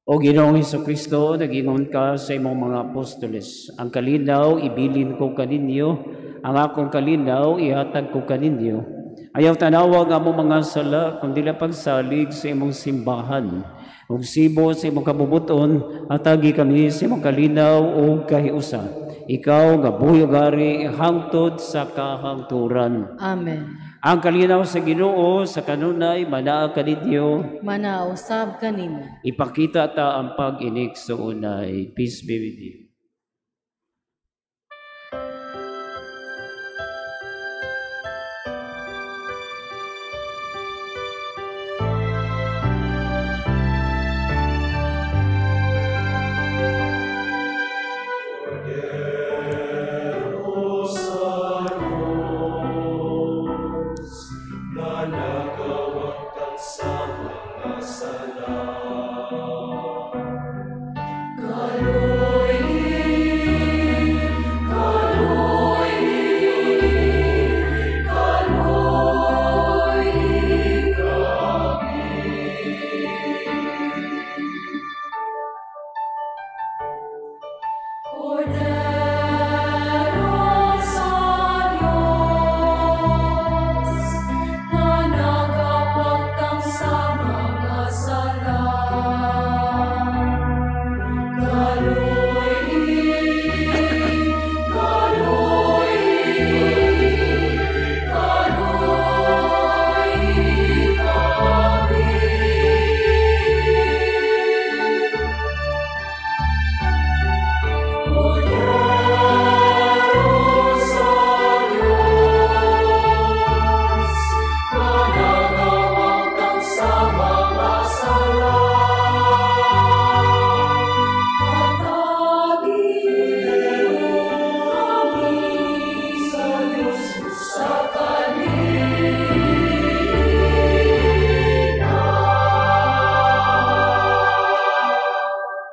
O Ginoong Jesucristo, nagingon ka sa imong mga apostoles, ang kalinaw ibilin ko kaninyo, ang akong kalinaw ihatag ko kaninyo. Ayaw tanawag ang mga sala, kundi pagsalig sa imong simbahan. ug sibo sa imong kabubuton, atagi kami sa imong kalinaw ug kahiusa. Ikaw nga buhi ug hari hangtod sa kahangturan. Amen. Ang kalinaw sa Ginoo sa kanunay manaa kanidyo. Manausab kanimo. Ipakita ta ang pag-inig sa unay. Peace be with you.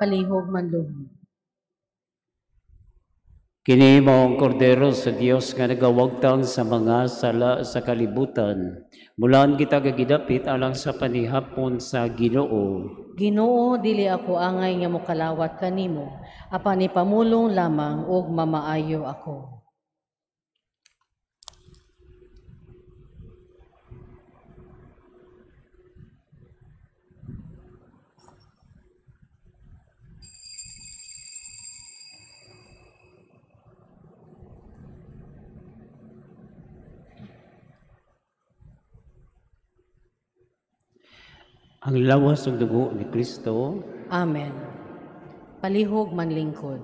Palihog manluhod. Kini mao ang kordero sa Dios nga nagawagtang sa mga sala sa kalibutan. Mulaan kita gagidapit alang sa panihapon sa Ginoo. Ginoo, dili ako angay nga mokalawat kanimo, apan ipamulong lamang ug mamaayo ako. Ang lawas ug dugo ni Kristo. Amen. Palihog manlingkod.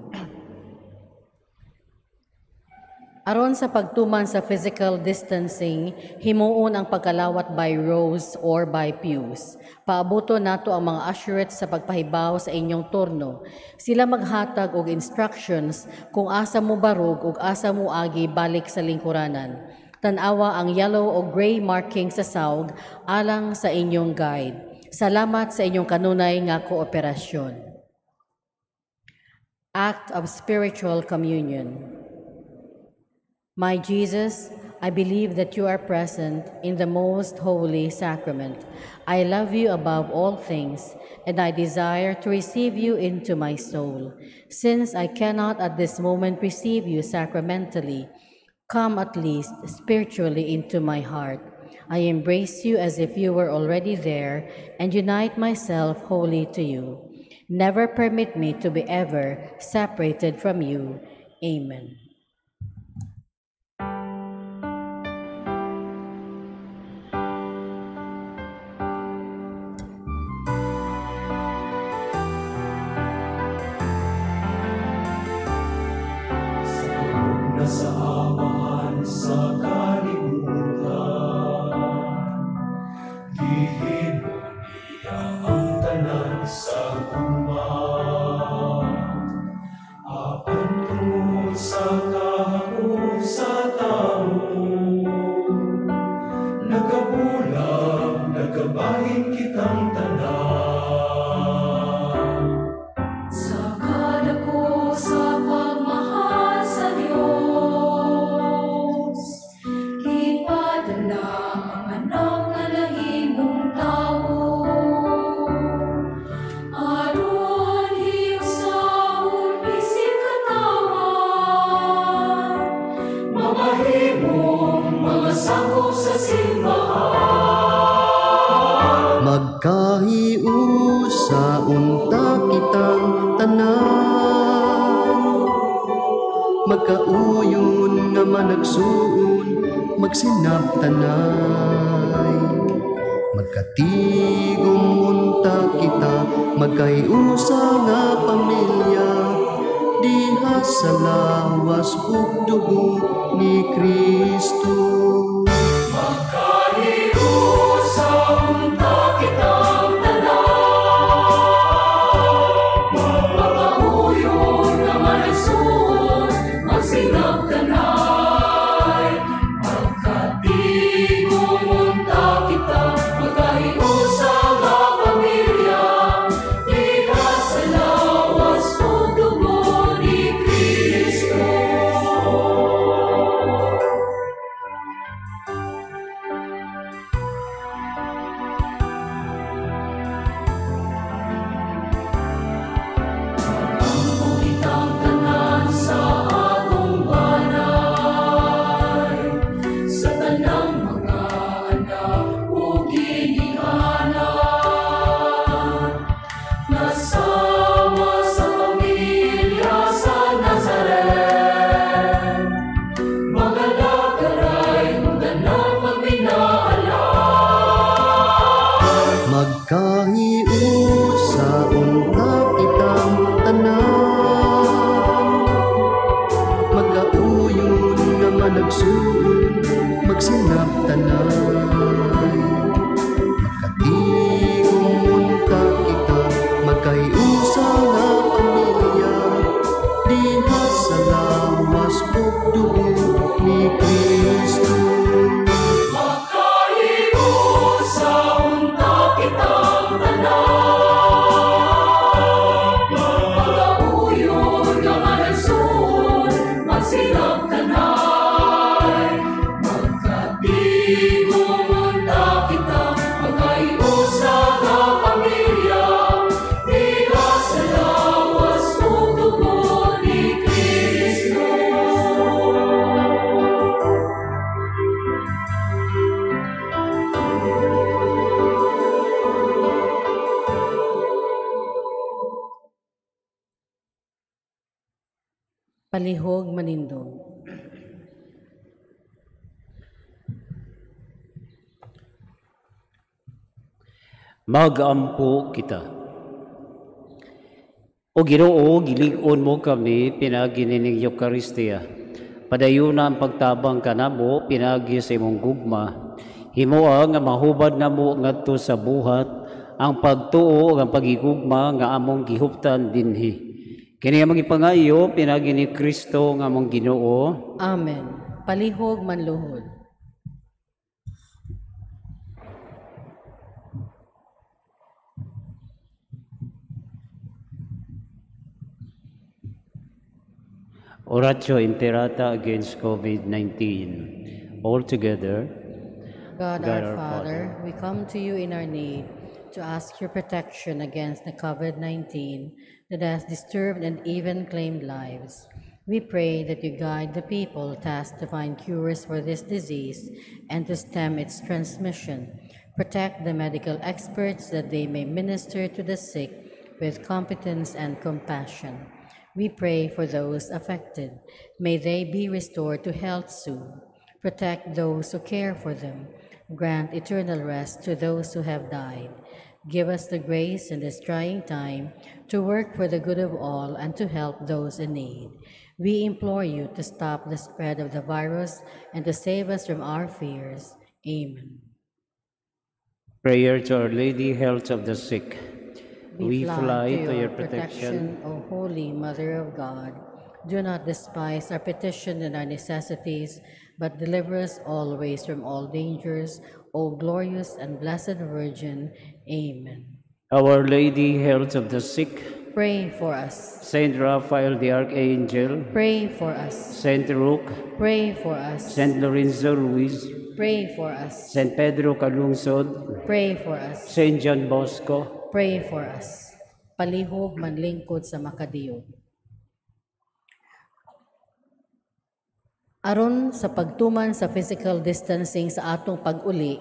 Aron sa pagtuman sa physical distancing, himuon ang pagkalawat by rows or by pews. Paabuto nato ang mga usherates sa pagpahibaw sa inyong turno. Sila maghatag og instructions kung asa mo barog ug asa mo agi balik sa lingkuranan. Tanawa ang yellow o gray marking sa sawg alang sa inyong guide. Salamat sa inyong kanunay nga kooperasyon. Act of Spiritual Communion. My Jesus, I believe that you are present in the most holy sacrament. I love you above all things, and I desire to receive you into my soul. Since I cannot at this moment receive you sacramentally, come at least spiritually into my heart. I embrace you as if you were already there and unite myself wholly to you. Never permit me to be ever separated from you. Amen. Sa amahan sa kalimutan, lihim mo niya ang tanan sa guman, apan tungod sa unta kitang tanan. Magkauyon nga managsuon, magsinabtanay. Magkatigom unta kita, magkaiusa nga pamilya. Diha sa lawas ug dugo ni Kristo. Magkaiusang kitang magpapauyon nga managsuon, magsinabtanay. Magkatigom unta kita, magkaiusa nga pamilya. Diha sa lawas ug dugo ni Kristo. Kitang tanan sa atong balay, sa tanang mga anak o ginikanan, nasama sa pamilya sa Nazaret. Magalagaray kung tanang magminaalan. Magkaiusa unta kitang tanan. Magkauyon nga managsuon, magsinabtanay. Magkatigom unta kita, magkaiusa nga pamilya. Diha sa lawas ug dugo ni Kristo. Magkaiusang kitang magkauyon nga managsuon, magsinabtanay. Magkatigom unta kita, magkaiusa nga pamilya. Diha sa lawas ug dugo ni Kristo. Palihog manindog. Magampo kita. O Ginoo, gilig-on mo kami pinagi nining Eucharistia. Padayuna ang pagtabang kanamo pinagi sa imong gugma. Himua nga mahubad namo ngadto sa buhat ang pagtuo ug ang pagigugma nga among gihuptan dinhi. Kini among ipangayo pinagi ni Kristo nga among Ginoo. Amen. Palihog manluhod. Oratio Imperata against COVID-19. All together, God God our our Father, we come to you in our need to ask your protection against the COVID-19 that has disturbed and even claimed lives. We pray that you guide the people tasked to find cures for this disease and to stem its transmission. Protect the medical experts that they may minister to the sick with competence and compassion. We pray for those affected. May they be restored to health soon. Protect those who care for them. Grant eternal rest to those who have died. Give us the grace in this trying time to work for the good of all and to help those in need. We implore you to stop the spread of the virus and to save us from our fears. Amen. prayer to Our Lady, health of the sick. We fly to your protection, O Holy Mother of God. Do not despise our petition and our necessities, but deliver us always from all dangers, O glorious and blessed Virgin. Amen. Our Lady, health of the sick. Pray for us. Saint Raphael the Archangel. Pray for us. Saint Roque. Pray for us. Saint Lorenzo Ruiz. Pray for us. Saint Pedro Calungsod. Pray for us. Saint John Bosco. Pray for us. Palihog manlingkod sa makadiyog. Aron sa pagtuman sa physical distancing sa atong pag-uli,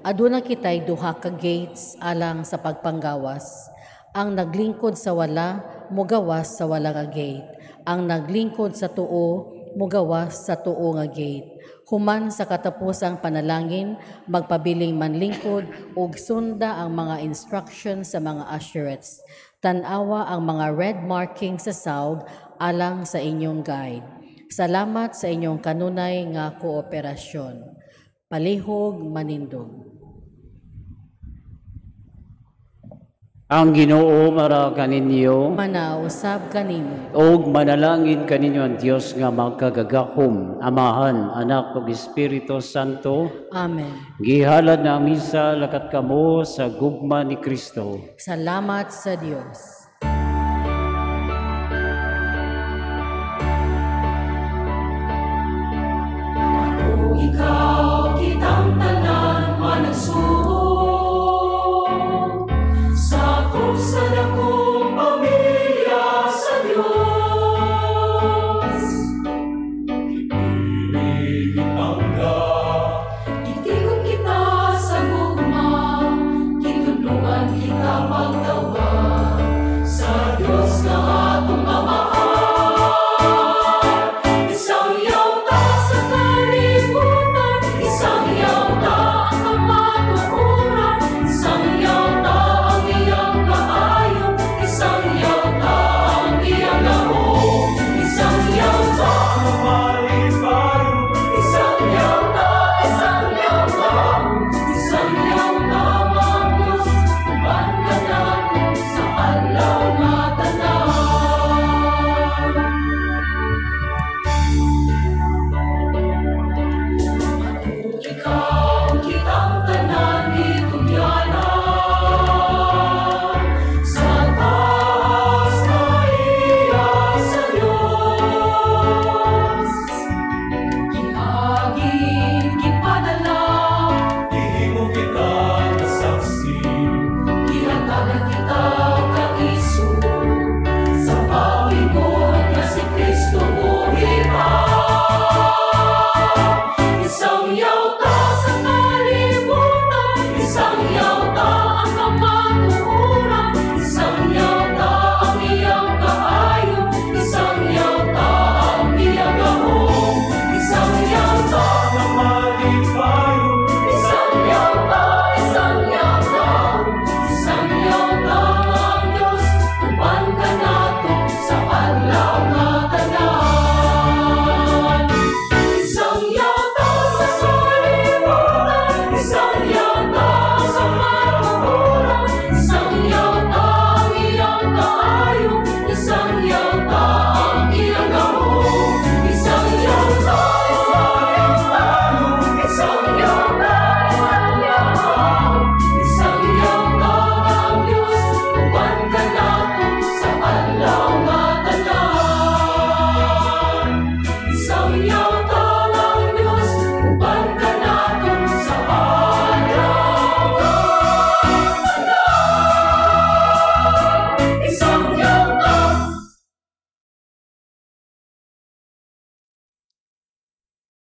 aduna kitay duha ka gates alang sa pagpanggawas. Ang naglingkod sa wala, mugawas sa wala nga gate. Ang naglingkod sa tuo, mugawas sa tuo nga gate. Human sa katapusang panalangin, magpabiling manlingkod ug sunda ang mga instructions sa mga usherates. Tanawa ang mga red marking sa sawg alang sa inyong guide. Salamat sa inyong kanunay nga kooperasyon. Palihog manindog. Ang Ginoo mara kaninyo Manausab kanimo. og manalangin kaninyo ang Dios nga magkagagahom, Amahan, Anak ug Espiritu Santo. Amen. Gihalad na ang misa lakat kamo sa gugma ni Kristo. Salamat sa Dios. Ikaw